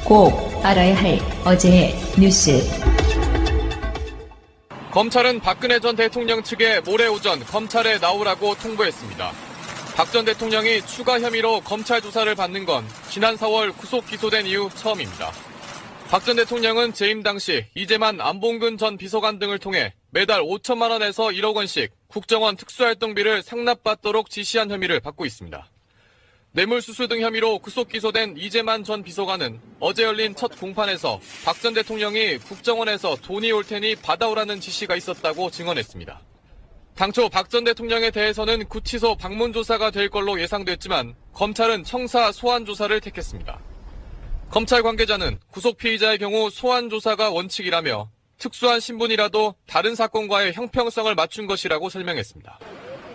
꼭 알아야 할 어제의 뉴스. 검찰은 박근혜 전 대통령 측에 모레 오전 검찰에 나오라고 통보했습니다. 박 전 대통령이 추가 혐의로 검찰 조사를 받는 건 지난 4월 구속 기소된 이후 처음입니다. 박 전 대통령은 재임 당시 이재만 안봉근 전 비서관 등을 통해 매달 5천만 원에서 1억 원씩 국정원 특수활동비를 상납받도록 지시한 혐의를 받고 있습니다. 뇌물수수 등 혐의로 구속 기소된 이재만 전 비서관은 어제 열린 첫 공판에서 박 전 대통령이 국정원에서 돈이 올 테니 받아오라는 지시가 있었다고 증언했습니다. 당초 박 전 대통령에 대해서는 구치소 방문 조사가 될 걸로 예상됐지만 검찰은 청사 소환 조사를 택했습니다. 검찰 관계자는 구속 피의자의 경우 소환 조사가 원칙이라며 특수한 신분이라도 다른 사건과의 형평성을 맞춘 것이라고 설명했습니다.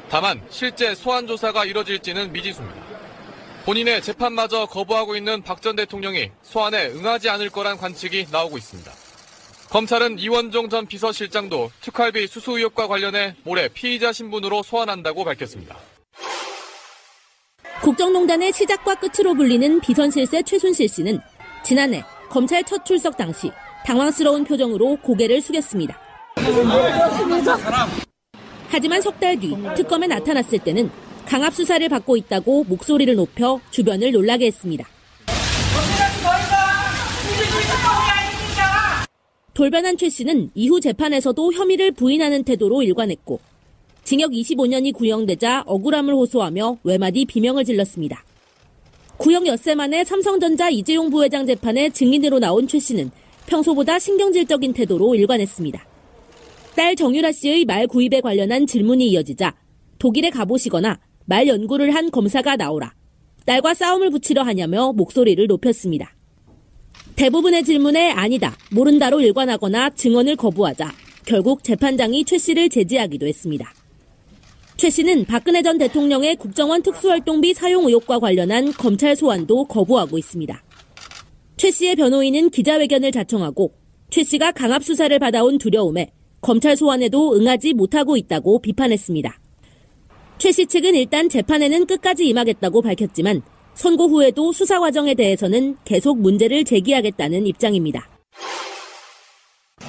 다만 실제 소환 조사가 이뤄질지는 미지수입니다. 본인의 재판마저 거부하고 있는 박 전 대통령이 소환에 응하지 않을 거란 관측이 나오고 있습니다. 검찰은 이원종 전 비서실장도 특활비 수수 의혹과 관련해 모레 피의자 신분으로 소환한다고 밝혔습니다. 국정농단의 시작과 끝으로 불리는 비선실세 최순실 씨는 지난해 검찰 첫 출석 당시 당황스러운 표정으로 고개를 숙였습니다. 하지만 석 달 뒤 특검에 나타났을 때는 강압 수사를 받고 있다고 목소리를 높여 주변을 놀라게 했습니다. 돌변한 최 씨는 이후 재판에서도 혐의를 부인하는 태도로 일관했고 징역 25년이 구형되자 억울함을 호소하며 외마디 비명을 질렀습니다. 구형 엿새 만에 삼성전자 이재용 부회장 재판에 증인으로 나온 최 씨는 평소보다 신경질적인 태도로 일관했습니다. 딸 정유라 씨의 말 구입에 관련한 질문이 이어지자 독일에 가보시거나 말 연구를 한 검사가 나오라. 딸과 싸움을 붙이려 하냐며 목소리를 높였습니다. 대부분의 질문에 아니다, 모른다로 일관하거나 증언을 거부하자 결국 재판장이 최 씨를 제지하기도 했습니다. 최 씨는 박근혜 전 대통령의 국정원 특수활동비 사용 의혹과 관련한 검찰 소환도 거부하고 있습니다. 최 씨의 변호인은 기자회견을 자청하고 최 씨가 강압 수사를 받아온 두려움에 검찰 소환에도 응하지 못하고 있다고 비판했습니다. 최 씨 측은 일단 재판에는 끝까지 임하겠다고 밝혔지만 선고 후에도 수사 과정에 대해서는 계속 문제를 제기하겠다는 입장입니다.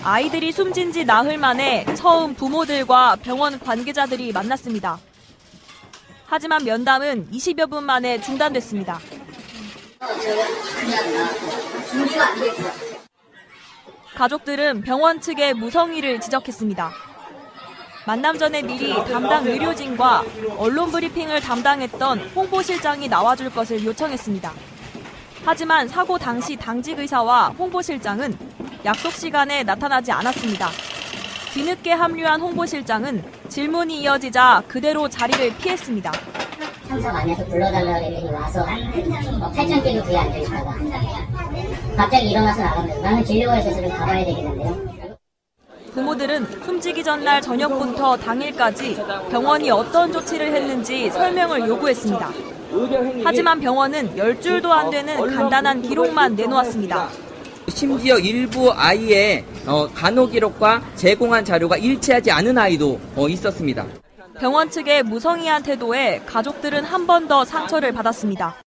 아이들이 숨진 지 나흘 만에 처음 부모들과 병원 관계자들이 만났습니다. 하지만 면담은 20여 분 만에 중단됐습니다. 가족들은 병원 측의 무성의를 지적했습니다. 만남 전에 미리 담당 의료진과 언론 브리핑을 담당했던 홍보실장이 나와줄 것을 요청했습니다. 하지만 사고 당시 당직 의사와 홍보실장은 약속 시간에 나타나지 않았습니다. 뒤늦게 합류한 홍보실장은 질문이 이어지자 그대로 자리를 피했습니다. 참석 안에서 불러달라고 했더니 와서 팔짱 끼고 뒤에 앉아있다가 갑자기 일어나서 나가면서 나는 진료원에서 지금 가봐야 되겠는데요. 부모들은 숨지기 전날 저녁부터 당일까지 병원이 어떤 조치를 했는지 설명을 요구했습니다. 하지만 병원은 10줄도 안 되는 간단한 기록만 내놓았습니다. 심지어 일부 아이의 간호 기록과 제공한 자료가 일치하지 않은 아이도 있었습니다. 병원 측의 무성의한 태도에 가족들은 한 번 더 상처를 받았습니다.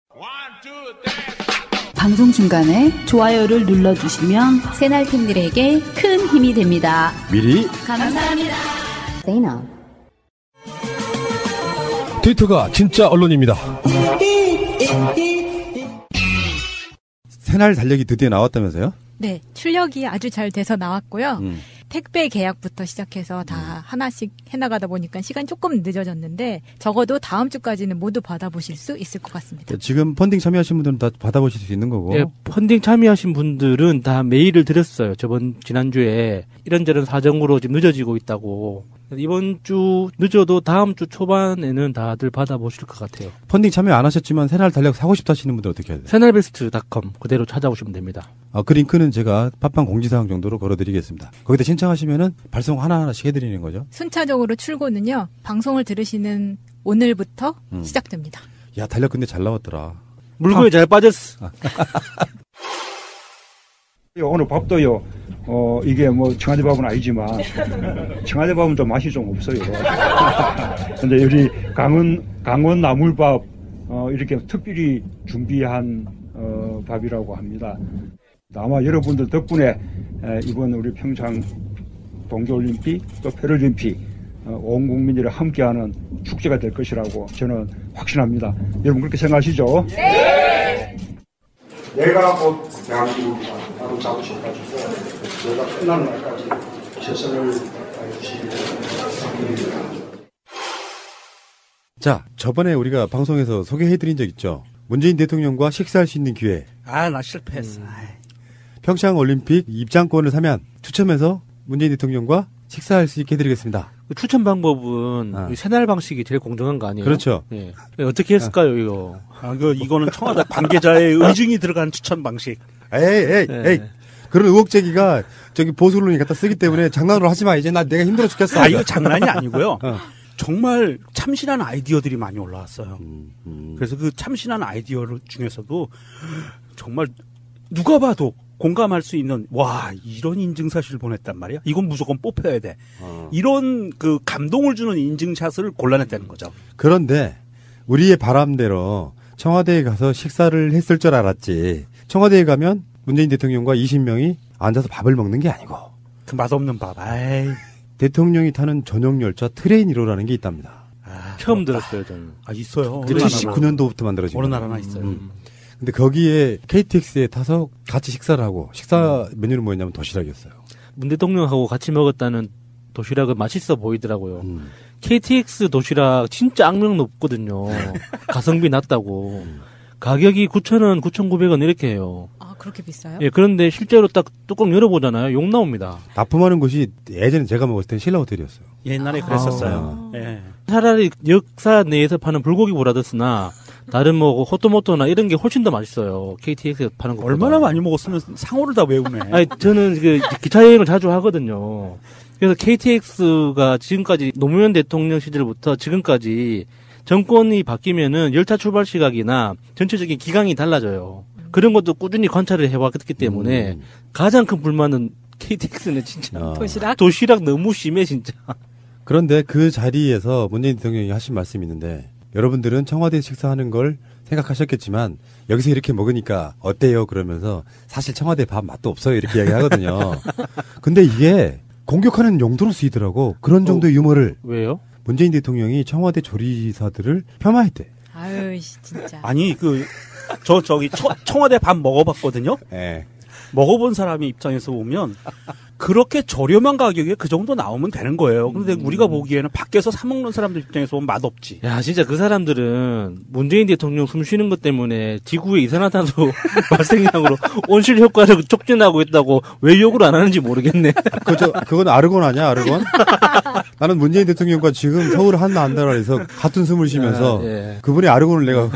방송 중간에 좋아요를 눌러주시면 새날팀들에게 큰 힘이 됩니다. 미리 감사합니다. 트위터가 진짜 언론입니다. 새날 달력이 드디어 나왔다면서요? 네, 출력이 아주 잘 돼서 나왔고요. 택배 계약부터 시작해서 다 하나씩 해나가다 보니까 시간이 조금 늦어졌는데 적어도 다음 주까지는 모두 받아보실 수 있을 것 같습니다. 지금 펀딩 참여하신 분들은 다 받아보실 수 있는 거고. 네, 펀딩 참여하신 분들은 다 메일을 드렸어요. 지난주에 이런저런 사정으로 지금 늦어지고 있다고. 이번 주 늦어도 다음 주 초반에는 다들 받아보실 것 같아요. 펀딩 참여 안 하셨지만 새날 달력 사고 싶다 하시는 분들 어떻게 해야 돼요? 새날베스트.com 그대로 찾아오시면 됩니다. 그 링크는 제가 팟빵 공지사항 정도로 걸어드리겠습니다. 거기다 신청하시면은 발송 하나하나씩 해드리는 거죠. 순차적으로 출고는요. 방송을 들으시는 오늘부터 시작됩니다. 야, 달력 근데 잘 나왔더라. 물건이 잘 빠졌어. 오늘 밥도요. 이게 뭐 청와대 밥은 아니지만 청와대 밥은 좀 맛이 좀 없어요. 근데 우리 강원 나물밥 이렇게 특별히 준비한 밥이라고 합니다. 아마 여러분들 덕분에 이번 우리 평창 동계올림픽 또 패럴림픽 온 국민들이 함께하는 축제가 될 것이라고 저는 확신합니다. 여러분 그렇게 생각하시죠? 네. 내가 곧 대한민국이다. 나도 자부심가지고 내가 끝나는 날까지 최선을 다해주시기를 바랍니다. 자, 저번에 우리가 방송에서 소개해드린 적 있죠. 문재인 대통령과 식사할 수 있는 기회. 나 실패했어. 평창 올림픽 입장권을 사면 추첨해서 문재인 대통령과 식사할 수 있게 해드리겠습니다. 추천 방법은 새날 방식이 제일 공정한 거 아니에요? 그렇죠. 예. 어떻게 했을까요, 이거? 이거는 청와대 관계자의 의중이 들어간 추천 방식. 에이. 그런 의혹 제기가 저기 보수론이 갖다 쓰기 때문에 장난으로 하지 마. 이제 내가 힘들어 죽겠어. 이거 장난이 아니고요. 정말 참신한 아이디어들이 많이 올라왔어요. 그래서 그 참신한 아이디어 중에서도 정말 누가 봐도 공감할 수 있는 이런 인증샷을 보냈단 말이야. 이건 무조건 뽑혀야 돼. 이런 그 감동을 주는 인증샷을 골라냈다는 거죠. 그런데 우리의 바람대로 청와대에 가서 식사를 했을 줄 알았지. 청와대에 가면 문재인 대통령과 20명이 앉아서 밥을 먹는 게 아니고 그 맛없는 밥. 대통령이 타는 전용 열차 트레인 1호라는 게 있답니다. 처음 들었어요, 저는. 있어요. 79년도부터 만들어진 어느 나라나 있어요. 근데 거기에 KTX에 타서 같이 식사를 하고 식사 메뉴는 뭐였냐면 도시락이었어요. 문 대통령하고 같이 먹었다는 도시락은 맛있어 보이더라고요. KTX 도시락 진짜 악명 높거든요. 가성비 낮다고. 가격이 9,000원, 9,900원 이렇게 해요. 그렇게 비싸요? 예, 그런데 실제로 딱 뚜껑 열어보잖아요. 욕 나옵니다. 납품하는 곳이 예전에 제가 먹었을 땐 신라 호텔이었어요. 옛날에 그랬었어요. 예. 차라리 역사 내에서 파는 불고기 브라더스나 다른 뭐 호토모토나 이런 게 훨씬 더 맛있어요. KTX에서 파는 거. 얼마나 많이 먹었으면 상호를 다 외우네. 저는 그 기차 여행을 자주 하거든요. 그래서 KTX가 지금까지 노무현 대통령 시절부터 지금까지 정권이 바뀌면은 열차 출발 시각이나 전체적인 기강이 달라져요. 그런 것도 꾸준히 관찰을 해왔기 때문에 가장 큰 불만은 KTX는 진짜 도시락 너무 심해 진짜. 그런데 그 자리에서 문재인 대통령이 하신 말씀이 있는데 여러분들은 청와대 식사하는 걸 생각하셨겠지만 여기서 이렇게 먹으니까 어때요? 그러면서 사실 청와대 밥 맛도 없어요 이렇게 이야기하거든요. 근데 이게 공격하는 용도로 쓰이더라고. 그런 정도의 유머를. 왜요? 문재인 대통령이 청와대 조리사들을 폄하했대. 진짜. 청와대 밥 먹어봤거든요. 네. 먹어본 사람의 입장에서 보면 그렇게 저렴한 가격에 그 정도 나오면 되는 거예요. 그런데 우리가 보기에는 밖에서 사 먹는 사람들 입장에서 보면 맛없지. 야, 진짜 그 사람들은 문재인 대통령 숨 쉬는 것 때문에 지구에 이산화탄소 발생량으로 온실 효과를 촉진하고 있다고 왜 욕을 안 하는지 모르겠네. 그건 아르곤 아니야, 아르곤? 나는 문재인 대통령과 지금 서울 한 나라에서 같은 숨을 쉬면서 그분의 아르곤을 내가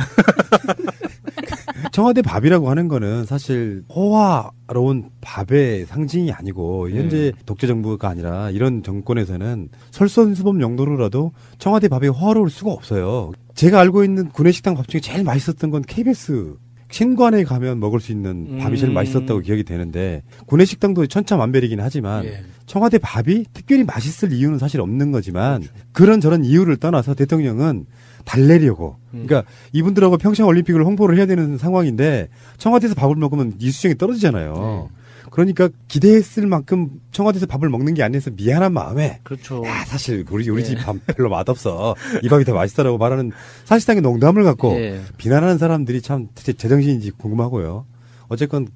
청와대 밥이라고 하는 거는 사실 호화로운 밥의 상징이 아니고 현재 독재 정부가 아니라 이런 정권에서는 설선수범 용도로라도 청와대 밥이 호화로울 수가 없어요. 제가 알고 있는 구내식당 밥 중에 제일 맛있었던 건 KBS 신관에 가면 먹을 수 있는 밥이 제일 맛있었다고 기억이 되는데 구내식당도 천차만별이긴 하지만 청와대 밥이 특별히 맛있을 이유는 사실 없는 거지만 그런저런 이유를 떠나서 대통령은 달래려고. 그러니까 이분들하고 평창 올림픽을 홍보를 해야 되는 상황인데 청와대에서 밥을 먹으면 이수정이 떨어지잖아요. 그러니까 기대했을 만큼 청와대에서 밥을 먹는 게 아니어서 미안한 마음에. 그렇죠. 야, 사실 우리 집 밥 별로 맛없어. 이 밥이 더 맛있다라고 말하는 사실상의 농담을 갖고 비난하는 사람들이 참 제정신인지 궁금하고요. 어쨌건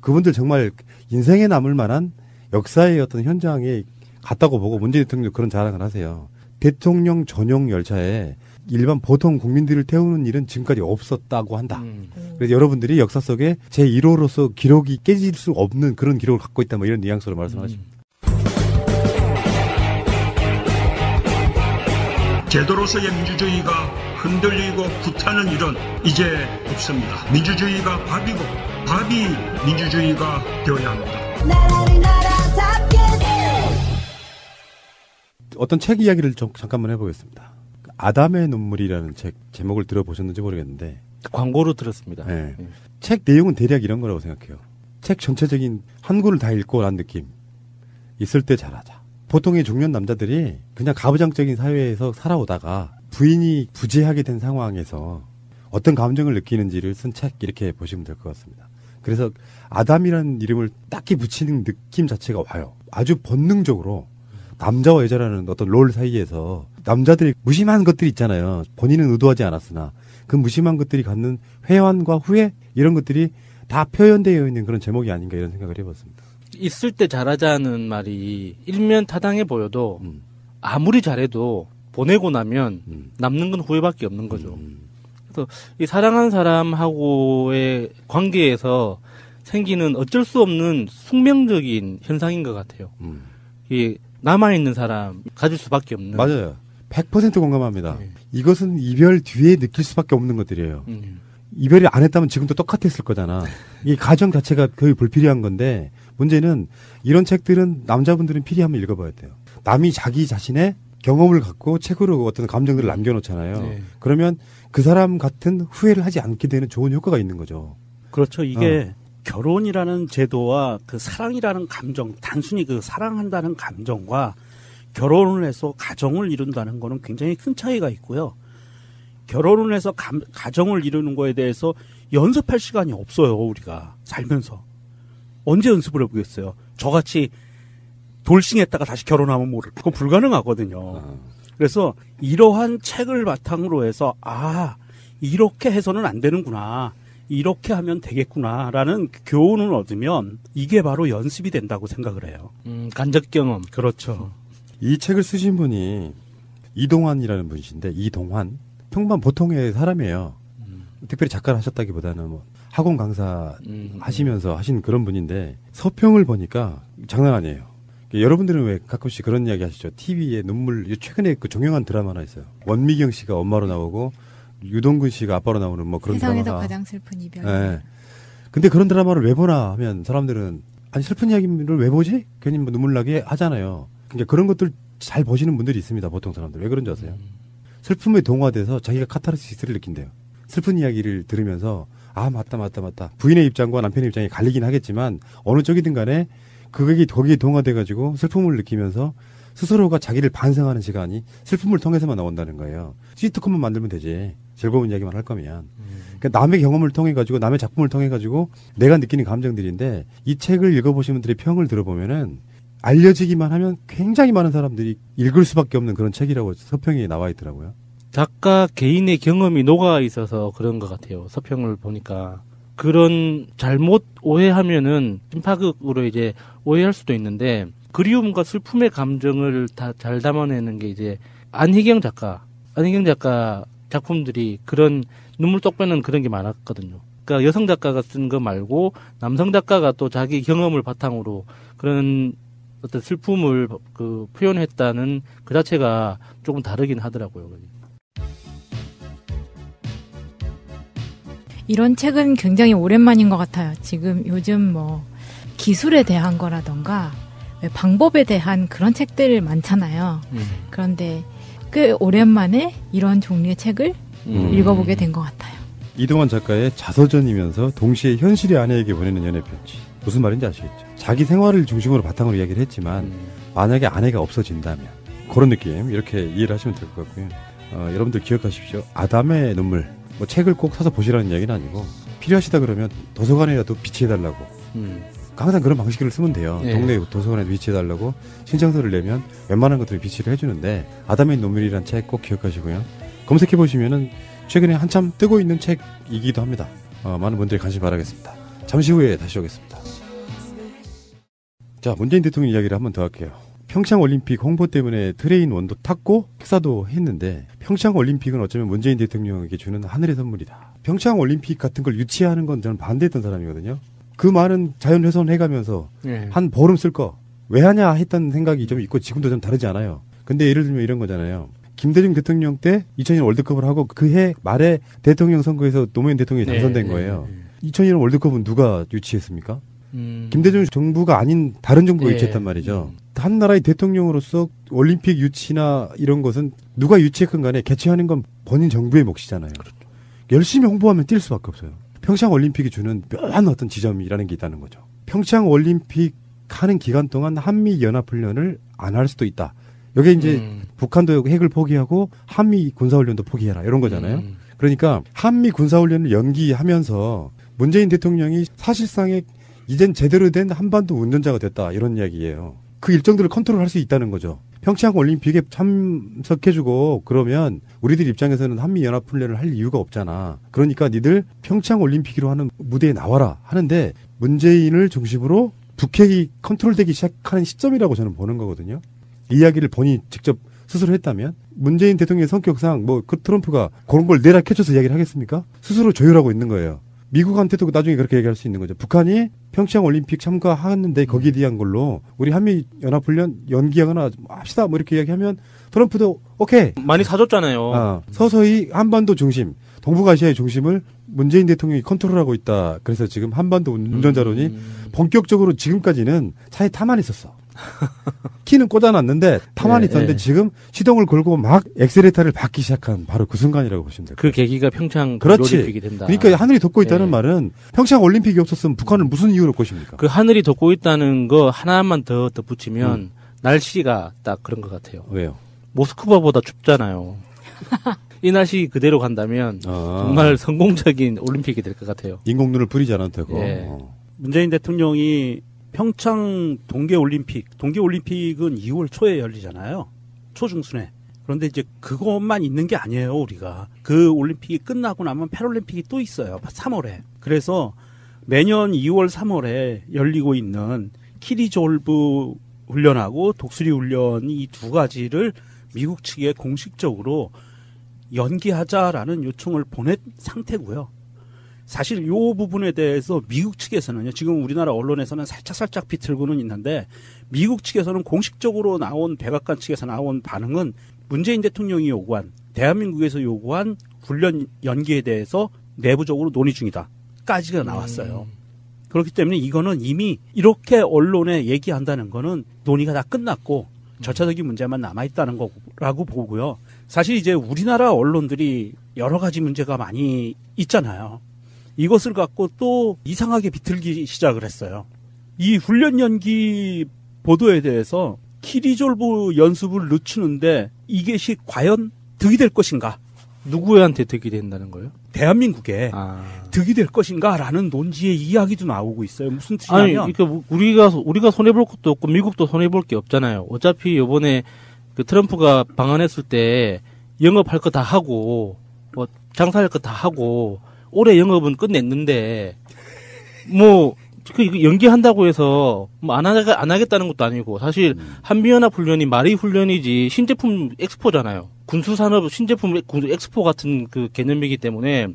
그분들 정말 인생에 남을 만한 역사의 어떤 현장에 갔다고 보고 문재인 대통령 그런 자랑을 하세요. 대통령 전용 열차에 일반 보통 국민들을 태우는 일은 지금까지 없었다고 한다. 그래서 여러분들이 역사 속에 제1호로서 기록이 깨질 수 없는 그런 기록을 갖고 있다. 뭐 이런 뉘앙스로 말씀하십니다. 제도로서의 민주주의가 흔들리고 구타는 일은 이제 없습니다. 민주주의가 밥이고 밥이 민주주의가 되어야 합니다. 어떤 책 이야기를 좀 잠깐만 해보겠습니다. 아담의 눈물이라는 책 제목을 들어보셨는지 모르겠는데 광고로 들었습니다. 책 내용은 대략 이런 거라고 생각해요. 책 전체적인 한 권을 다 읽고 난 느낌. 있을 때 잘하자. 보통의 중년 남자들이 그냥 가부장적인 사회에서 살아오다가 부인이 부재하게 된 상황에서 어떤 감정을 느끼는지를 쓴 책 이렇게 보시면 될 것 같습니다. 그래서 아담이라는 이름을 딱히 붙이는 느낌 자체가 와요. 아주 본능적으로 남자와 여자라는 어떤 롤 사이에서 남자들이 무심한 것들이 있잖아요. 본인은 의도하지 않았으나 그 무심한 것들이 갖는 회환과 후회 이런 것들이 다 표현되어 있는 그런 제목이 아닌가 이런 생각을 해봤습니다. 있을 때 잘하자는 말이 일면 타당해 보여도 아무리 잘해도 보내고 나면 남는 건 후회밖에 없는 거죠. 그래서 이 사랑하는 사람하고의 관계에서 생기는 어쩔 수 없는 숙명적인 현상인 것 같아요. 이 남아있는 사람 가질 수밖에 없는. 맞아요. 100% 공감합니다. 네. 이것은 이별 뒤에 느낄 수밖에 없는 것들이에요. 이별을 안 했다면 지금도 똑같았을 거잖아. 이 가정 자체가 거의 불필요한 건데 문제는 이런 책들은 남자분들은 필히 한번 읽어봐야 돼요. 남이 자기 자신의 경험을 갖고 책으로 어떤 감정들을 남겨놓잖아요. 네. 그러면 그 사람 같은 후회를 하지 않게 되는 좋은 효과가 있는 거죠. 그렇죠. 이게 결혼이라는 제도와 그 사랑이라는 감정, 단순히 그 사랑한다는 감정과 결혼을 해서 가정을 이룬다는 거는 굉장히 큰 차이가 있고요. 결혼을 해서 가정을 이루는 거에 대해서 연습할 시간이 없어요, 우리가 살면서. 언제 연습을 해보겠어요? 저같이 돌싱했다가 다시 결혼하면 모를. 그건 불가능하거든요. 그래서 이러한 책을 바탕으로 해서 이렇게 해서는 안 되는구나. 이렇게 하면 되겠구나라는 교훈을 얻으면 이게 바로 연습이 된다고 생각을 해요. 간접 경험. 그렇죠. 이 책을 쓰신 분이 이동환이라는 분이신데 이동환 평범한 보통의 사람이에요. 특별히 작가를 하셨다기보다는 뭐 학원 강사 하시면서 하신 그런 분인데 서평을 보니까 장난 아니에요. 여러분들은 왜 가끔씩 그런 이야기 하시죠? TV에 눈물 최근에 그 종영한 드라마 하나 있어요. 원미경 씨가 엄마로 나오고 유동근 씨가 아빠로 나오는 뭐 그런 세상에서 드라마가. 가장 슬픈 이별. 네. 근데 그런 드라마를 왜 보나 하면 사람들은 아니 슬픈 이야기를 왜 보지? 괜히 뭐 눈물 나게 하잖아요. 그러니까 그런 것들 잘 보시는 분들이 있습니다. 보통 사람들. 왜 그런지 아세요? 슬픔에 동화돼서 자기가 카타르시스를 느낀대요. 슬픈 이야기를 들으면서 맞다. 부인의 입장과 남편의 입장이 갈리긴 하겠지만 어느 쪽이든 간에 거기에 동화돼가지고 슬픔을 느끼면서 스스로가 자기를 반성하는 시간이 슬픔을 통해서만 나온다는 거예요. 시트콤만 만들면 되지. 즐거운 이야기만 할 거면. 그러니까 남의 경험을 통해가지고 남의 작품을 통해가지고 내가 느끼는 감정들인데 이 책을 읽어보신 분들의 평을 들어보면은 알려지기만 하면 굉장히 많은 사람들이 읽을 수밖에 없는 그런 책이라고 서평에 나와 있더라고요. 작가 개인의 경험이 녹아 있어서 그런 것 같아요. 서평을 보니까. 그런 잘못 오해하면은 심파극으로 이제 오해할 수도 있는데 그리움과 슬픔의 감정을 다 잘 담아내는 게 이제 안희경 작가 작품들이 그런 눈물 똑 빼는 그런 게 많았거든요. 그러니까 여성 작가가 쓴 거 말고 남성 작가가 또 자기 경험을 바탕으로 그런 어떤 슬픔을 그 표현했다는 그 자체가 조금 다르긴 하더라고요. 이런 책은 굉장히 오랜만인 것 같아요. 지금 요즘 뭐 기술에 대한 거라던가 방법에 대한 그런 책들 많잖아요. 그런데 꽤 오랜만에 이런 종류의 책을 읽어보게 된 것 같아요. 이동환 작가의 자서전이면서 동시에 현실의 아내에게 보내는 연애편지. 무슨 말인지 아시겠죠? 자기 생활을 중심으로 바탕으로 이야기를 했지만 만약에 아내가 없어진다면 그런 느낌 이렇게 이해를 하시면 될 것 같고요. 여러분들 기억하십시오. 아담의 눈물. 뭐 책을 꼭 사서 보시라는 이야기는 아니고 필요하시다 그러면 도서관에라도 비치해달라고 항상 그런 방식을 쓰면 돼요. 네. 동네 도서관에 비치해달라고 신청서를 내면 웬만한 것들을 비치를 해주는데 아담의 눈물이란 책 꼭 기억하시고요. 검색해보시면은 최근에 한참 뜨고 있는 책이기도 합니다. 많은 분들이 관심 바라겠습니다. 잠시 후에 다시 오겠습니다. 자, 문재인 대통령 이야기를 한 번 더 할게요. 평창올림픽 홍보 때문에 트레인 원도 탔고 행사도 했는데 평창올림픽은 어쩌면 문재인 대통령에게 주는 하늘의 선물이다. 평창올림픽 같은 걸 유치하는 건 저는 반대했던 사람이거든요. 그 많은 자연훼손 해가면서 한 보름 쓸 거 왜 하냐 했던 생각이 좀 있고 지금도 좀 다르지 않아요. 근데 예를 들면 이런 거잖아요. 김대중 대통령 때 2002년 월드컵을 하고 그 해 말에 대통령 선거에서 노무현 대통령이 당선된 거예요. 2002년 월드컵은 누가 유치했습니까? 김대중 정부가 아닌 다른 정부가 유치했단 말이죠. 한 나라의 대통령으로서 올림픽 유치나 이런 것은 누가 유치했건 간에 개최하는 건 본인 정부의 몫이잖아요. 그렇죠. 열심히 홍보하면 뛸 수밖에 없어요. 평창올림픽이 주는 묘한 어떤 지점이라는 게 있다는 거죠. 평창올림픽 하는 기간 동안 한미연합훈련을 안 할 수도 있다. 여기에 이제 북한도 핵을 포기하고 한미 군사훈련도 포기해라 이런 거잖아요. 그러니까 한미 군사훈련을 연기하면서 문재인 대통령이 사실상의 이젠 제대로 된 한반도 운전자가 됐다 이런 이야기예요. 그 일정들을 컨트롤할 수 있다는 거죠. 평창 올림픽에 참석해주고 그러면 우리들 입장에서는 한미연합훈련을 할 이유가 없잖아. 그러니까 니들 평창 올림픽으로 하는 무대에 나와라 하는데 문재인을 중심으로 북핵이 컨트롤되기 시작하는 시점이라고 저는 보는 거거든요. 이 이야기를 본인이 직접 스스로 했다면 문재인 대통령의 성격상 뭐 그 트럼프가 그런 걸 내라 켜쳐서 이야기를 하겠습니까? 스스로 조율하고 있는 거예요. 미국한테도 나중에 그렇게 얘기할 수 있는 거죠. 북한이 평창 올림픽 참가하는데 거기에 대한 걸로 우리 한미 연합훈련 연기하거나 합시다 뭐 이렇게 이야기하면 트럼프도 오케이 많이 사줬잖아요. 서서히 한반도 중심, 동북아시아의 중심을 문재인 대통령이 컨트롤하고 있다. 그래서 지금 한반도 운전자론이 본격적으로 지금까지는 차에 타만 있었어. 키는 꽂아놨는데 타만 있었는데 지금 시동을 걸고 막 엑셀레이터를 밟기 시작한 바로 그 순간이라고 보시면 돼요. 그 계기가 평창 그렇지. 올림픽이 된다. 그러니까 하늘이 덮고 있다는 말은 평창 올림픽이 없었으면 북한을 무슨 이유로 것입니까? 그 하늘이 덮고 있다는 거 하나만 더 덧붙이면 날씨가 딱 그런 것 같아요. 왜요? 모스크바보다 춥잖아요. 이 날씨 그대로 간다면 정말 성공적인 올림픽이 될 것 같아요. 인공눈을 뿌리지 않아도 되고. 문재인 대통령이 평창 동계올림픽은 2월 초에 열리잖아요. 초중순에. 그런데 이제 그것만 있는 게 아니에요, 우리가. 그 올림픽이 끝나고 나면 패럴림픽이 또 있어요. 3월에. 그래서 매년 2월, 3월에 열리고 있는 키리졸브 훈련하고 독수리 훈련 이 두 가지를 미국 측에 공식적으로 연기하자라는 요청을 보낸 상태고요. 사실 이 부분에 대해서 미국 측에서는요, 지금 우리나라 언론에서는 살짝 비틀고는 있는데, 미국 측에서는 공식적으로 나온, 백악관 측에서 나온 반응은 문재인 대통령이 요구한, 대한민국에서 요구한 훈련 연기에 대해서 내부적으로 논의 중이다. 까지가 나왔어요. 그렇기 때문에 이거는 이미 이렇게 언론에 얘기한다는 거는 논의가 다 끝났고, 절차적인 문제만 남아있다는 거라고 보고요. 사실 이제 우리나라 언론들이 여러 가지 문제가 많이 있잖아요. 이것을 갖고 또 이상하게 비틀기 시작을 했어요. 이 훈련 연기 보도에 대해서 키리졸브 연습을 늦추는데 이것이 과연 득이 될 것인가? 누구한테 득이 된다는 거예요? 대한민국에 득이 될 것인가라는 논지의 이야기도 나오고 있어요. 무슨 뜻이냐면, 아니, 그러니까 우리가 손해 볼 것도 없고 미국도 손해 볼 게 없잖아요. 어차피 이번에 그 트럼프가 방한했을 때 영업할 거 다 하고 뭐 장사할 거 다 하고 올해 영업은 끝냈는데 뭐 그 연기한다고 해서 뭐 안 하겠다는 것도 아니고 사실 한미연합 훈련이 말이 훈련이지 신제품 엑스포잖아요. 군수산업 신제품 엑스포 같은 그 개념이기 때문에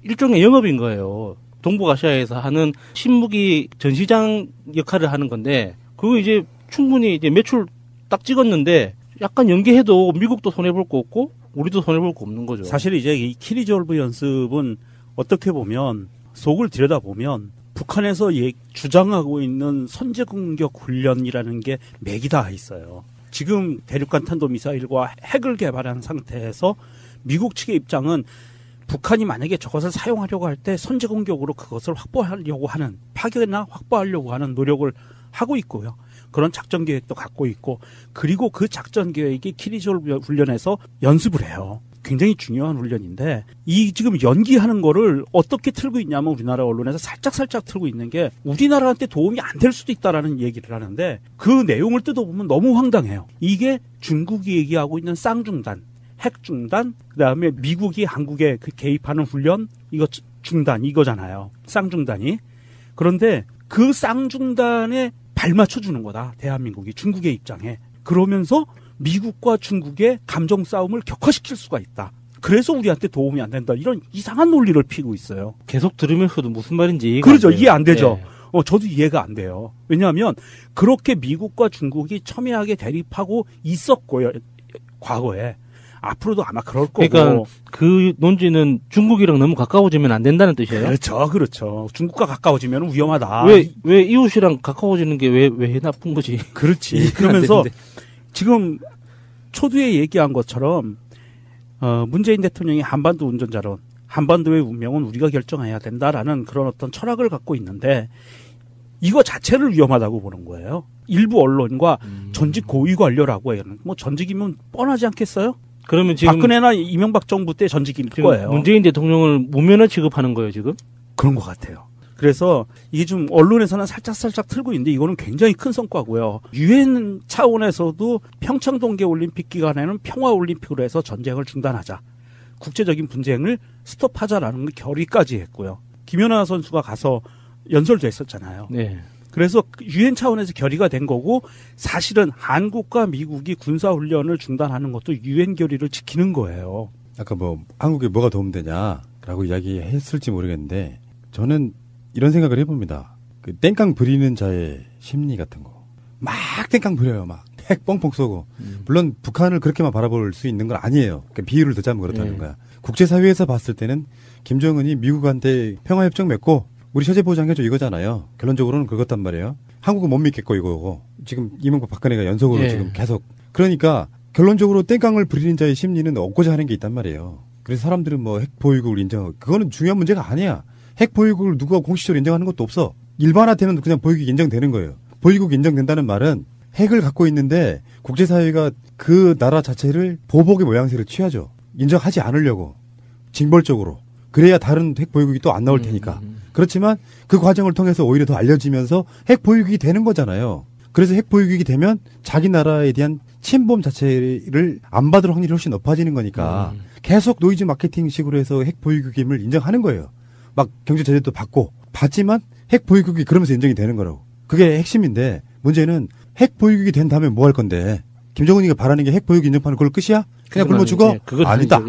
일종의 영업인 거예요. 동북아시아에서 하는 신무기 전시장 역할을 하는 건데 그거 이제 충분히 이제 매출 딱 찍었는데 약간 연기해도 미국도 손해볼 거 없고 우리도 손해볼 거 없는 거죠. 사실 이제 이 키리졸브 연습은 어떻게 보면 속을 들여다보면 북한에서 주장하고 있는 선제공격 훈련이라는 게 맥이 다 있어요. 지금 대륙간 탄도미사일과 핵을 개발한 상태에서 미국 측의 입장은 북한이 만약에 저것을 사용하려고 할 때 선제공격으로 그것을 확보하려고 하는, 파괴나 확보하려고 하는 노력을 하고 있고요. 그런 작전 계획도 갖고 있고, 그리고 그 작전 계획이 키리졸브 훈련에서 연습을 해요. 굉장히 중요한 훈련인데, 이 지금 연기하는 거를 어떻게 틀고 있냐면 우리나라 언론에서 살짝 틀고 있는 게 우리나라한테 도움이 안 될 수도 있다라는 얘기를 하는데 그 내용을 뜯어보면 너무 황당해요. 이게 중국이 얘기하고 있는 쌍중단, 핵중단, 그 다음에 미국이 한국에 그 개입하는 훈련, 이거 중단, 이거잖아요. 쌍중단이. 그런데 그 쌍중단에 발맞춰 주는 거다. 대한민국이 중국의 입장에. 그러면서 미국과 중국의 감정 싸움을 격화시킬 수가 있다. 그래서 우리한테 도움이 안 된다. 이런 이상한 논리를 피고 있어요. 계속 들으면서도 무슨 말인지 이해가 그렇죠. 안 돼요. 이해 안 되죠. 네. 저도 이해가 안 돼요. 왜냐하면 그렇게 미국과 중국이 첨예하게 대립하고 있었고요. 과거에. 앞으로도 아마 그럴 거고. 그러니까 그 논지는 중국이랑 너무 가까워지면 안 된다는 뜻이에요? 그렇죠. 중국과 가까워지면 위험하다. 왜 이웃이랑 가까워지는 게 왜 나쁜 거지? 그렇지. 그러면서 지금 초두에 얘기한 것처럼 문재인 대통령이 한반도 운전자론, 한반도의 운명은 우리가 결정해야 된다라는 그런 어떤 철학을 갖고 있는데 이거 자체를 위험하다고 보는 거예요. 일부 언론과 전직 고위 관료라고 해요. 뭐 전직이면 뻔하지 않겠어요? 그러면 지금 박근혜나 이명박 정부 때 전직일 거예요. 문재인 대통령을 무면허 취급하는 거예요, 지금? 그런 것 같아요. 그래서 이게 좀 언론에서는 살짝 틀고 있는데 이거는 굉장히 큰 성과고요. 유엔 차원에서도 평창 동계올림픽 기간에는 평화올림픽으로 해서 전쟁을 중단하자. 국제적인 분쟁을 스톱하자라는 결의까지 했고요. 김연아 선수가 가서 연설도 했었잖아요. 네. 그래서 유엔 차원에서 결의가 된 거고 사실은 한국과 미국이 군사훈련을 중단하는 것도 유엔 결의를 지키는 거예요. 아까 뭐 한국에 뭐가 도움되냐라고 이야기했을지 모르겠는데 저는 이런 생각을 해봅니다. 그 땡깡 부리는 자의 심리 같은 거. 막 땡깡 부려요. 막 핵 뻥뻥 쏘고. 물론 북한을 그렇게만 바라볼 수 있는 건 아니에요. 그러니까 비유를 듣자면 그렇다는 거야. 국제사회에서 봤을 때는 김정은이 미국한테 평화협정 맺고 우리 체제 보장해줘 이거잖아요. 결론적으로는 그렇단 말이에요. 한국은 못 믿겠고 이거고. 지금 이명박 박근혜가 연속으로 지금 계속. 그러니까 결론적으로 땡깡을 부리는 자의 심리는 얻고자 하는 게 있단 말이에요. 그래서 사람들은 뭐 핵 보유국을 인정하고 그거는 중요한 문제가 아니야. 핵 보유국을 누가 공식적으로 인정하는 것도 없어. 일반화되면 그냥 보유국이 인정되는 거예요. 보유국이 인정된다는 말은 핵을 갖고 있는데 국제사회가 그 나라 자체를 보복의 모양새를 취하죠. 인정하지 않으려고. 징벌적으로. 그래야 다른 핵 보유국이 또 안 나올 테니까. 그렇지만 그 과정을 통해서 오히려 더 알려지면서 핵 보유국이 되는 거잖아요. 그래서 핵 보유국이 되면 자기 나라에 대한 침범 자체를 안 받을 확률이 훨씬 높아지는 거니까 계속 노이즈 마케팅식으로 해서 핵 보유국임을 인정하는 거예요. 막 경제 제재도 받지만 핵 보유국이 그러면서 인정이 되는 거라고. 그게 핵심인데 문제는 핵 보유국이 된 다음에 뭐 할 건데 김정은이가 바라는 게 핵 보유국 인정하는 그걸 끝이야? 그냥 굶어 죽어? 아니다.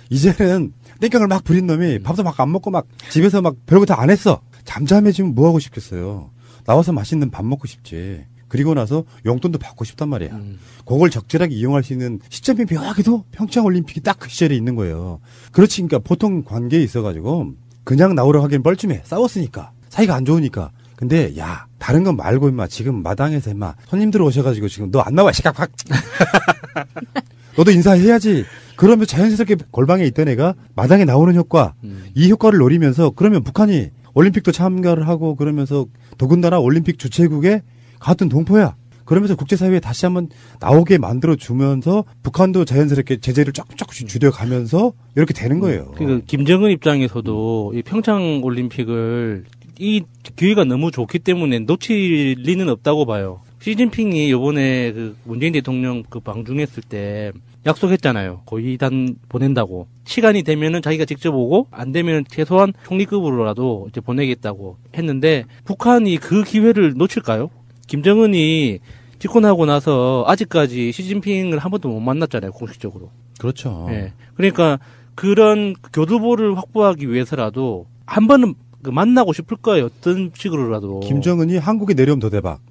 이제는 땡깡을 막 부린 놈이 밥도 막 안 먹고 막 집에서 막 별거 다 안 했어. 잠잠해지면 뭐 하고 싶겠어요. 나와서 맛있는 밥 먹고 싶지. 그리고 나서 용돈도 받고 싶단 말이야. 그걸 적절하게 이용할 수 있는 시점이 묘하게도 평창올림픽이 딱 그 시절에 있는 거예요. 그렇지. 그러니까 보통 관계에 있어가지고 그냥 나오려 하기엔 뻘쭘해. 싸웠으니까. 사이가 안 좋으니까. 근데 야 다른 건 말고 임마 지금 마당에서 임마 손님들 오셔가지고 지금 너 안 나와 시각팍. 너도 인사해야지. 그러면 자연스럽게 골방에 있던 애가 마당에 나오는 효과, 이 효과를 노리면서 그러면 북한이 올림픽도 참가를 하고 그러면서 더군다나 올림픽 주최국의 같은 동포야. 그러면서 국제사회에 다시 한번 나오게 만들어주면서 북한도 자연스럽게 제재를 조금씩 줄여가면서 이렇게 되는 거예요. 그러니까 김정은 입장에서도 이 평창 올림픽을 이 기회가 너무 좋기 때문에 놓칠 리는 없다고 봐요. 시진핑이 이번에 그 문재인 대통령 그 방중했을 때 약속했잖아요. 고위단 보낸다고. 시간이 되면은 자기가 직접 오고 안 되면 최소한 총리급으로라도 이제 보내겠다고 했는데 북한이 그 기회를 놓칠까요? 김정은이 집권하고 나서 아직까지 시진핑을 한 번도 못 만났잖아요, 공식적으로. 그렇죠. 네. 그러니까 그런 교두보를 확보하기 위해서라도 한 번은 만나고 싶을 거예요. 어떤 식으로라도. 김정은이 한국에 내려오면 더 대박.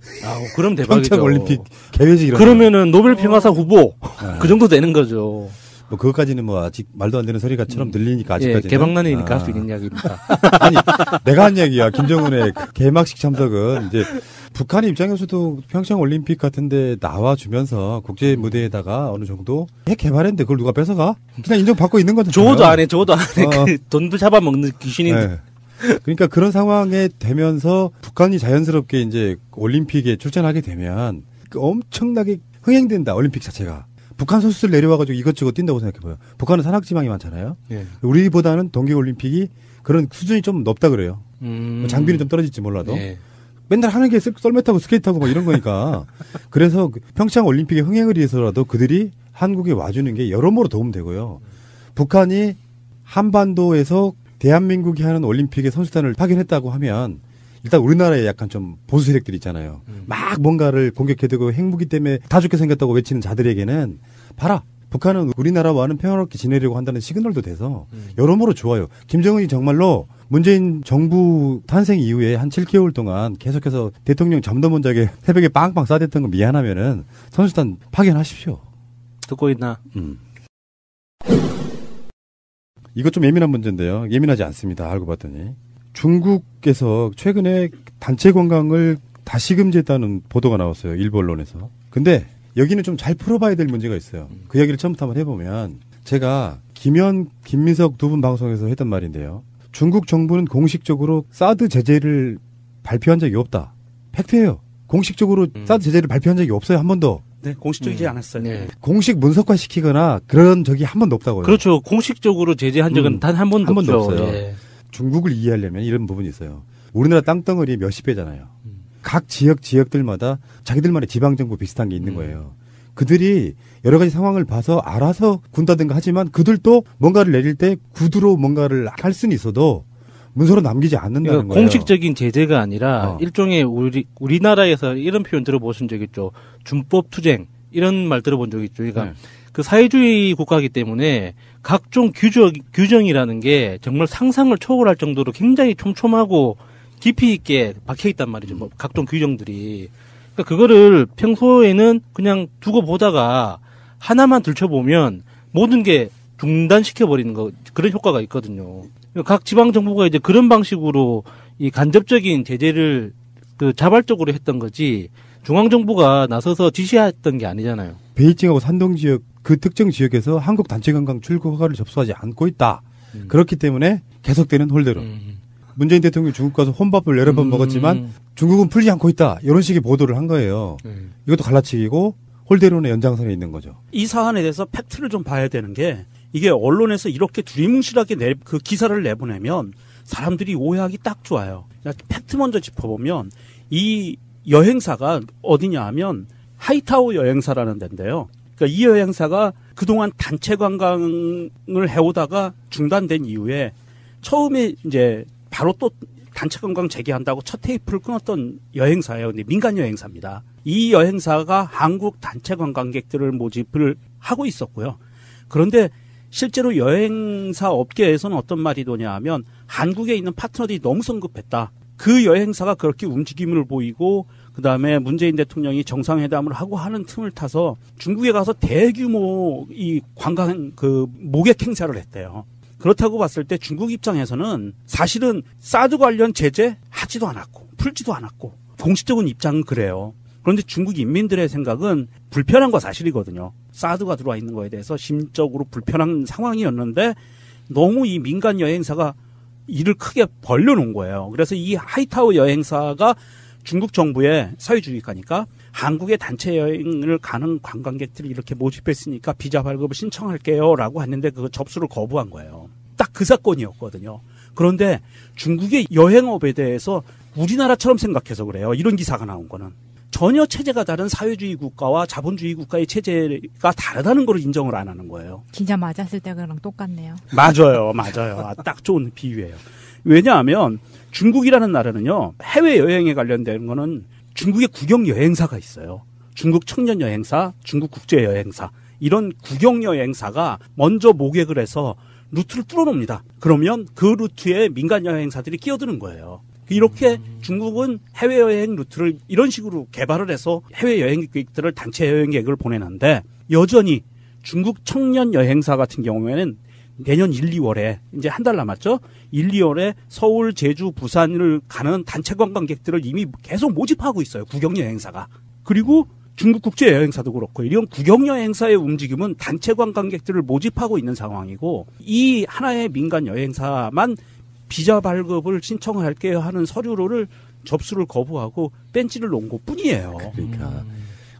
그럼 대박이죠. 평창올림픽 개회지 이런. 그러면은 노벨 평화상 후보 그 정도 되는 거죠. 뭐 그것까지는 뭐 아직 말도 안 되는 소리가처럼 들리니까 아직까지는. 개방난이니까 할 수 있는 이야기입니다. 아니 내가 한 얘기야. 김정은의 개막식 참석은 이제 북한의 입장에서도 평창올림픽 같은데 나와주면서 국제 무대에다가 어느 정도 핵 개발했는데 그걸 누가 뺏어가? 그냥 인정받고 있는 거잖아요. 줘도 안 해. 그 돈도 잡아먹는 귀신인데. 네. 그러니까 그런 상황에 되면서 북한이 자연스럽게 이제 올림픽에 출전하게 되면 엄청나게 흥행된다. 올림픽 자체가. 북한 선수들 내려와가지고 이것저것 뛴다고 생각해봐요. 북한은 산악지방이 많잖아요. 네. 우리보다는 동계올림픽이 그런 수준이 좀 높다 그래요. 장비는 좀 떨어질지 몰라도. 네. 맨날 하는 게 썰매 타고 스케이트 타고 뭐 이런 거니까. 그래서 평창 올림픽의 흥행을 위해서라도 그들이 한국에 와주는 게 여러모로 도움되고요. 북한이 한반도에서 대한민국이 하는 올림픽에 선수단을 파견했다고 하면 일단 우리나라에 약간 좀 보수 세력들 있잖아요. 막 뭔가를 공격해대고 핵무기 때문에 다 죽게 생겼다고 외치는 자들에게는 봐라. 북한은 우리나라와는 평화롭게 지내려고 한다는 시그널도 돼서 여러모로 좋아요. 김정은이 정말로 문재인 정부 탄생 이후에 한 7개월 동안 계속해서 대통령 잠도 못 자게 새벽에 빵빵 싸댔던 거 미안하면은 선수단 파견하십시오. 듣고 있나? 이것 좀 예민한 문제인데요. 예민하지 않습니다. 알고 봤더니. 중국에서 최근에 단체 관광을 다시 금지했다는 보도가 나왔어요. 일부 언론에서. 근데 여기는 좀 잘 풀어봐야 될 문제가 있어요. 그 이야기를 처음부터 한번 해보면 제가 김현, 김민석 두 분 방송에서 했던 말인데요. 중국 정부는 공식적으로 사드 제재를 발표한 적이 없다. 팩트예요. 공식적으로 사드 제재를 발표한 적이 없어요. 한 번도. 네, 공식적이지 않았어요. 네. 공식 문서화시키거나 그런 적이 한 번도 없다고요. 그렇죠. 공식적으로 제재한 적은 단 한 번도 없어요. 네. 중국을 이해하려면 이런 부분이 있어요. 우리나라 땅덩어리 몇십 배잖아요. 각 지역들마다 자기들만의 지방정부 비슷한 게 있는 거예요. 그들이 여러 가지 상황을 봐서 알아서 군다든가 하지만 그들도 뭔가를 내릴 때 구두로 뭔가를 할 수는 있어도 문서로 남기지 않는다는 그러니까 거예요. 공식적인 제재가 아니라 일종의 우리나라에서 이런 표현 들어보신 적 있죠. 준법 투쟁 이런 말 들어본 적 있죠. 그러니까 그 사회주의 국가이기 때문에 각종 규정이라는 게 정말 상상을 초월할 정도로 굉장히 촘촘하고 깊이 있게 박혀 있단 말이죠. 뭐 각종 규정들이. 그러니까 그거를 평소에는 그냥 두고 보다가 하나만 들춰보면 모든 게 중단시켜버리는 그런 효과가 있거든요. 각 지방 정부가 이제 그런 방식으로 이 간접적인 제재를 자발적으로 했던 거지 중앙 정부가 나서서 지시했던 게 아니잖아요. 베이징하고 산동 지역 그 특정 지역에서 한국 단체 관광 출국 허가를 접수하지 않고 있다. 그렇기 때문에 계속되는 홀대로. 문재인 대통령이 중국 가서 혼밥을 여러 번 먹었지만 중국은 풀지 않고 있다. 이런 식의 보도를 한 거예요. 이것도 갈라치기고 홀대론의 연장선에 있는 거죠. 이 사안에 대해서 팩트를 좀 봐야 되는 게 이게 언론에서 이렇게 두리뭉실하게 그 기사를 내보내면 사람들이 오해하기 딱 좋아요. 팩트 먼저 짚어보면 이 여행사가 어디냐 하면 하이타오 여행사라는 데인데요. 그러니까 이 여행사가 그동안 단체 관광을 해오다가 중단된 이후에 처음에 이제 바로 또 단체 관광 재개한다고 첫 테이프를 끊었던 여행사예요. 근데 민간 여행사입니다. 이 여행사가 한국 단체 관광객들을 모집을 하고 있었고요. 그런데 실제로 여행사 업계에서는 어떤 말이 도냐 하면 한국에 있는 파트너들이 너무 성급했다. 그 여행사가 그렇게 움직임을 보이고 그다음에 문재인 대통령이 정상회담을 하고 하는 틈을 타서 중국에 가서 대규모 이 관광 모객 행사를 했대요. 그렇다고 봤을 때 중국 입장에서는 사실은 사드 관련 제재 하지도 않았고 풀지도 않았고 공식적인 입장은 그래요. 그런데 중국 인민들의 생각은 불편한 거 사실이거든요. 사드가 들어와 있는 거에 대해서 심적으로 불편한 상황이었는데 너무 이 민간 여행사가 일을 크게 벌려놓은 거예요. 그래서 이 하이타오 여행사가 중국 정부의 사회주의가니까 한국에 단체 여행을 가는 관광객들이 이렇게 모집했으니까 비자 발급을 신청할게요 라고 했는데 그 접수를 거부한 거예요. 딱 그 사건이었거든요. 그런데 중국의 여행업에 대해서 우리나라처럼 생각해서 그래요. 이런 기사가 나온 거는. 전혀 체제가 다른 사회주의 국가와 자본주의 국가의 체제가 다르다는 걸 인정을 안 하는 거예요. 진짜 맞았을 때 그랑 똑같네요. 맞아요. 딱 좋은 비유예요. 왜냐하면 중국이라는 나라는요. 해외여행에 관련된 거는 중국의 국영여행사가 있어요. 중국 청년여행사, 중국 국제여행사. 이런 국영여행사가 먼저 모객을 해서 루트를 뚫어놓습니다. 그러면 그 루트에 민간여행사들이 끼어드는 거예요. 이렇게 중국은 해외여행 루트를 이런 식으로 개발을 해서 해외여행객들을 단체 여행객을 보내는데 여전히 중국 청년여행사 같은 경우에는 내년 1, 2월에 이제 한 달 남았죠. 1, 2월에 서울, 제주, 부산을 가는 단체 관광객들을 이미 계속 모집하고 있어요. 국영여행사가. 그리고 중국 국제여행사도 그렇고 이런 국영여행사의 움직임은 단체 관광객들을 모집하고 있는 상황이고 이 하나의 민간 여행사만 비자 발급을 신청을 할게요 하는 서류를 접수를 거부하고 벤치를 놓은 것뿐이에요. 그러니까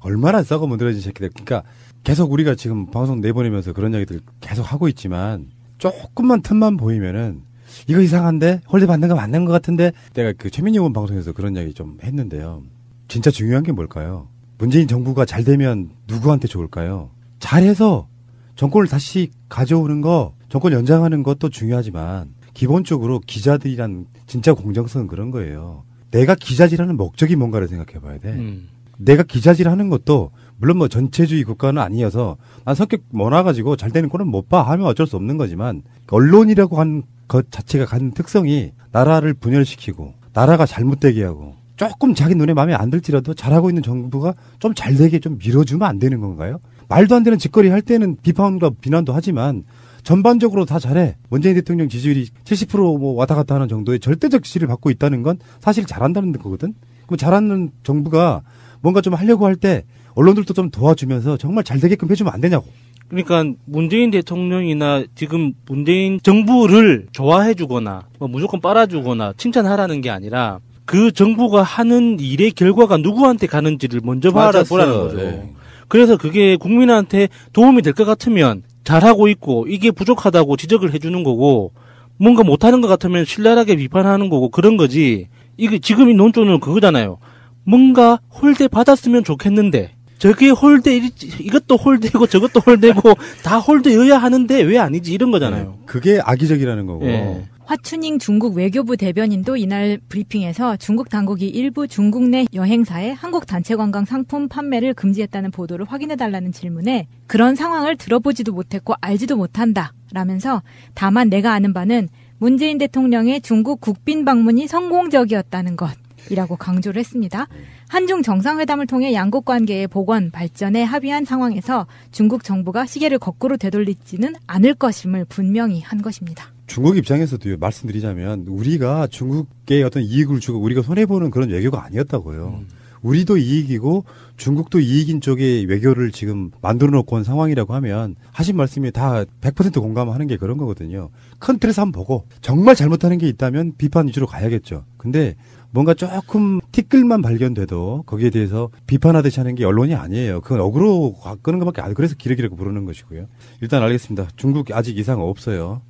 얼마나 썩어 문드러진 새끼들. 그러니까 계속 우리가 지금 방송 내보내면서 그런 얘기들 계속 하고 있지만 조금만 틈만 보이면은 이거 이상한데 홀대 받는 거 맞는 것 같은데 내가 그 최민희 의원 방송에서 그런 얘기 좀 했는데요. 진짜 중요한 게 뭘까요? 문재인 정부가 잘 되면 누구한테 좋을까요? 잘해서 정권을 다시 가져오는 거, 정권 연장하는 것도 중요하지만 기본적으로 기자들이란 진짜 공정성은 그런 거예요. 내가 기자질하는 목적이 뭔가를 생각해 봐야 돼. 내가 기자질하는 것도 물론 뭐 전체주의 국가는 아니어서 난 성격 많아가지고 잘 되는 꼴은 못 봐 하면 어쩔 수 없는 거지만 언론이라고 하는 것 자체가 갖는 특성이 나라를 분열시키고 나라가 잘못되게 하고 조금 자기 눈에 마음에 안 들지라도 잘하고 있는 정부가 좀 잘되게 좀 밀어주면 안 되는 건가요? 말도 안 되는 짓거리 할 때는 비판과 비난도 하지만 전반적으로 다 잘해. 문재인 대통령 지지율이 70% 뭐 왔다 갔다 하는 정도의 절대적 지지를 받고 있다는 건 사실 잘한다는 거거든. 그럼 잘하는 정부가 뭔가 좀 하려고 할 때 언론들도 좀 도와주면서 정말 잘 되게끔 해주면 안 되냐고. 그러니까 문재인 대통령이나 지금 문재인 정부를 좋아해주거나 뭐 무조건 빨아주거나 칭찬하라는 게 아니라 그 정부가 하는 일의 결과가 누구한테 가는지를 먼저 보라는 거죠. 네. 그래서 그게 국민한테 도움이 될 것 같으면 잘하고 있고 이게 부족하다고 지적을 해주는 거고 뭔가 못하는 것 같으면 신랄하게 비판하는 거고 그런 거지. 이게 지금 이 논조는 그거잖아요. 뭔가 홀대 받았으면 좋겠는데 저게 홀대 이것도 홀대고 저것도 홀대고 다 홀대여야 하는데 왜 아니지 이런 거잖아요. 네, 그게 악의적이라는 거고. 네. 화춘잉 중국 외교부 대변인도 이날 브리핑에서 중국 당국이 일부 중국 내 여행사에 한국 단체 관광 상품 판매를 금지했다는 보도를 확인해달라는 질문에 그런 상황을 들어보지도 못했고 알지도 못한다 라면서 다만 내가 아는 바는 문재인 대통령의 중국 국빈 방문이 성공적이었다는 것이라고 강조를 했습니다. 한중 정상회담을 통해 양국 관계의 복원, 발전에 합의한 상황에서 중국 정부가 시계를 거꾸로 되돌리지는 않을 것임을 분명히 한 것입니다. 중국 입장에서도 말씀드리자면 우리가 중국에 어떤 이익을 주고 우리가 손해보는 그런 외교가 아니었다고요. 우리도 이익이고 중국도 이익인 쪽의 외교를 지금 만들어 놓고 온 상황이라고 하면 하신 말씀이 다 100% 공감하는 게 그런 거거든요. 큰 틀에서 한번 보고 정말 잘못하는 게 있다면 비판 위주로 가야겠죠. 근데 뭔가 조금 티끌만 발견돼도 거기에 대해서 비판하듯이 하는 게 언론이 아니에요. 그건 어그로 끄는 것밖에 안 돼요. 그래서 기레기라고 부르는 것이고요. 일단 알겠습니다. 중국 아직 이상 없어요.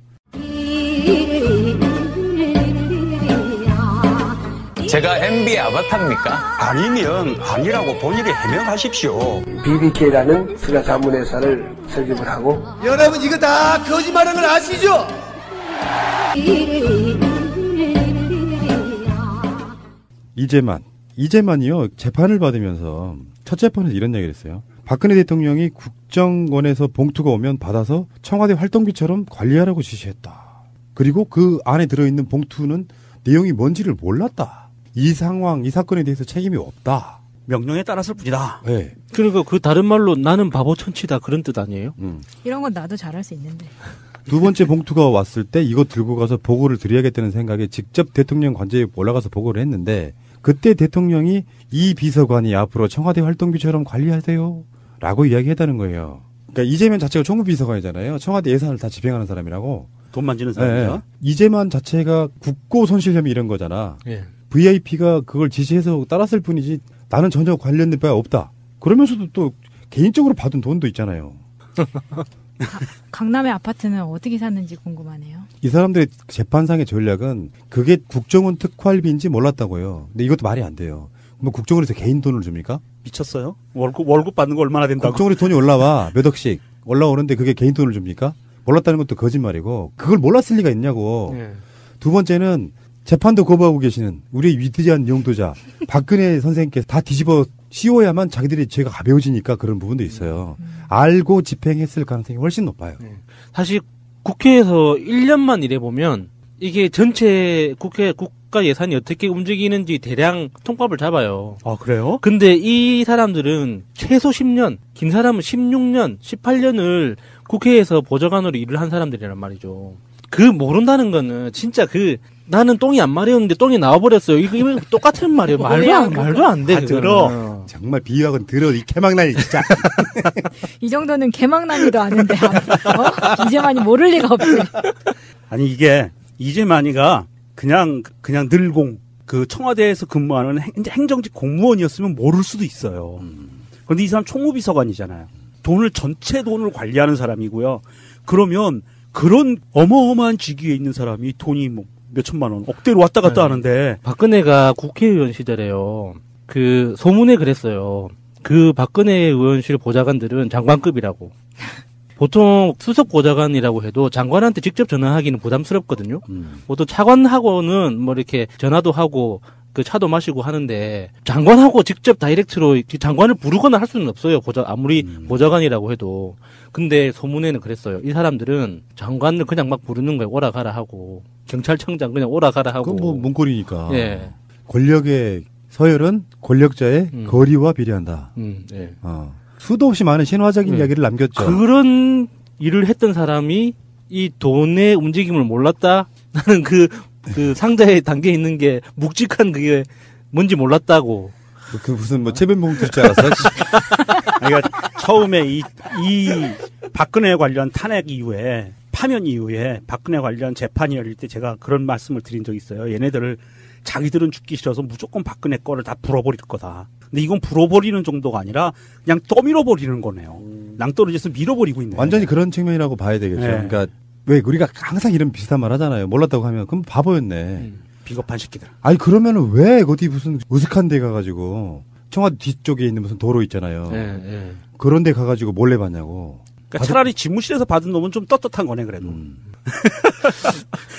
제가 MB의 아바타입니까? 아니면 아니라고 본인이 해명하십시오. BBK라는 투자 자문회사를 설립을 하고 여러분 이거 다 거짓말하는 걸 아시죠? 이재만이요 재판을 받으면서 첫 재판에서 이런 얘기를 했어요. 박근혜 대통령이 국정원에서 봉투가 오면 받아서 청와대 활동비처럼 관리하라고 지시했다. 그리고 그 안에 들어있는 봉투는 내용이 뭔지를 몰랐다. 이 상황, 이 사건에 대해서 책임이 없다. 명령에 따랐을 뿐이다. 네. 그러니까 그 다른 말로 나는 바보 천치다 그런 뜻 아니에요? 이런 건 나도 잘할 수 있는데. 두 번째 봉투가 왔을 때 이거 들고 가서 보고를 드려야겠다는 생각에 직접 대통령 관저에 올라가서 보고를 했는데 그때 대통령이 이 비서관이 앞으로 청와대 활동비처럼 관리하세요 라고 이야기했다는 거예요. 그러니까 이재명 자체가 총무비서관이잖아요. 청와대 예산을 다 집행하는 사람이라고. 돈 만지는 사람이야. 네. 이재만 자체가 국고 손실 혐의 이런 거잖아. 네. VIP가 그걸 지시해서 따랐을 뿐이지 나는 전혀 관련된 바가 없다. 그러면서도 또 개인적으로 받은 돈도 있잖아요. 강남의 아파트는 어떻게 샀는지 궁금하네요. 이 사람들의 재판상의 전략은 그게 국정원 특활비인지 몰랐다고요. 근데 이것도 말이 안 돼요. 뭐 국정원에서 개인 돈을 줍니까? 미쳤어요? 월급 받는 거 얼마나 된다고? 국정원에 돈이 올라와 몇 억씩 올라오는데 그게 개인 돈을 줍니까? 몰랐다는 것도 거짓말이고 그걸 몰랐을 리가 있냐고. 네. 두 번째는 재판도 거부하고 계시는 우리의 위대한 용도자 박근혜 선생님께서 다 뒤집어 씌워야만 자기들이 죄가 가벼워지니까 그런 부분도 있어요. 알고 집행했을 가능성이 훨씬 높아요. 사실 국회에서 1년만 일해보면 이게 전체 국가 예산이 어떻게 움직이는지 대략 통밥을 잡아요. 아, 그래요? 근데 이 사람들은 최소 10년, 긴 사람은 16년, 18년을 국회에서 보좌관으로 일을 한 사람들이란 말이죠. 그 모른다는 거는 진짜 나는 똥이 안 마려웠는데 똥이 나와버렸어요. 이거 똑같은 말이에요. 말도 안 돼. 들어. 정말 비유학은 들어. 이 개망나니 진짜. 이 정도는 개망나니도 아는데 이재만이 모를 리가 없지. 아니 이게 이재만이가 그냥 늘공 그 청와대에서 근무하는 행정직 공무원이었으면 모를 수도 있어요. 그런데 이 사람 총무비서관이잖아요. 전체 돈을 관리하는 사람이고요. 그러면 그런 어마어마한 직위에 있는 사람이 돈이 뭐 몇천만 원, 억대로 왔다 갔다 하는데. 박근혜가 국회의원 시절에요. 그 소문에 그랬어요. 그 박근혜 의원실 보좌관들은 장관급이라고. 보통 수석 보좌관이라고 해도 장관한테 직접 전화하기는 부담스럽거든요. 보통 차관하고는 뭐 이렇게 전화도 하고 그 차도 마시고 하는데 장관하고 직접 다이렉트로 장관을 부르거나 할 수는 없어요. 아무리 보좌관이라고 해도. 근데 소문에는 그랬어요. 이 사람들은 장관을 그냥 막 부르는 거예요. 오라 가라 하고. 경찰청장 그냥 오라 가라 하고. 그건 뭐 문고리니까. 예. 권력의 서열은 권력자의 거리와 비례한다. 예. 수도 없이 많은 신화적인 이야기를 남겼죠. 그런 일을 했던 사람이 이 돈의 움직임을 몰랐다? 나는 그 상자에 담겨 있는 게 묵직한 그게 뭔지 몰랐다고. 그 무슨 뭐 체면봉투일 줄 알았어? 그러니까 처음에 이 박근혜 관련 탄핵 이후에 파면 이후에 박근혜 관련 재판이 열릴 때 제가 그런 말씀을 드린 적이 있어요. 얘네들을 자기들은 죽기 싫어서 무조건 박근혜 거를 다 불어버릴 거다. 근데 이건 불어버리는 정도가 아니라 그냥 떠밀어버리는 거네요. 낭떠러지에서 밀어버리고 있네요. 완전히 그런 측면이라고 봐야 되겠죠. 네. 그러니까 왜 우리가 항상 이런 비슷한 말 하잖아요. 몰랐다고 하면 그럼 바보였네. 비겁한 새끼들. 아니 그러면은 왜 어디 무슨 으슥한 데 가가지고 청와대 뒤쪽에 있는 무슨 도로 있잖아요. 예. 그런 데 가가지고 몰래 봤냐고. 그러니까 차라리 집무실에서 받은 놈은 좀 떳떳한 거네 그래도.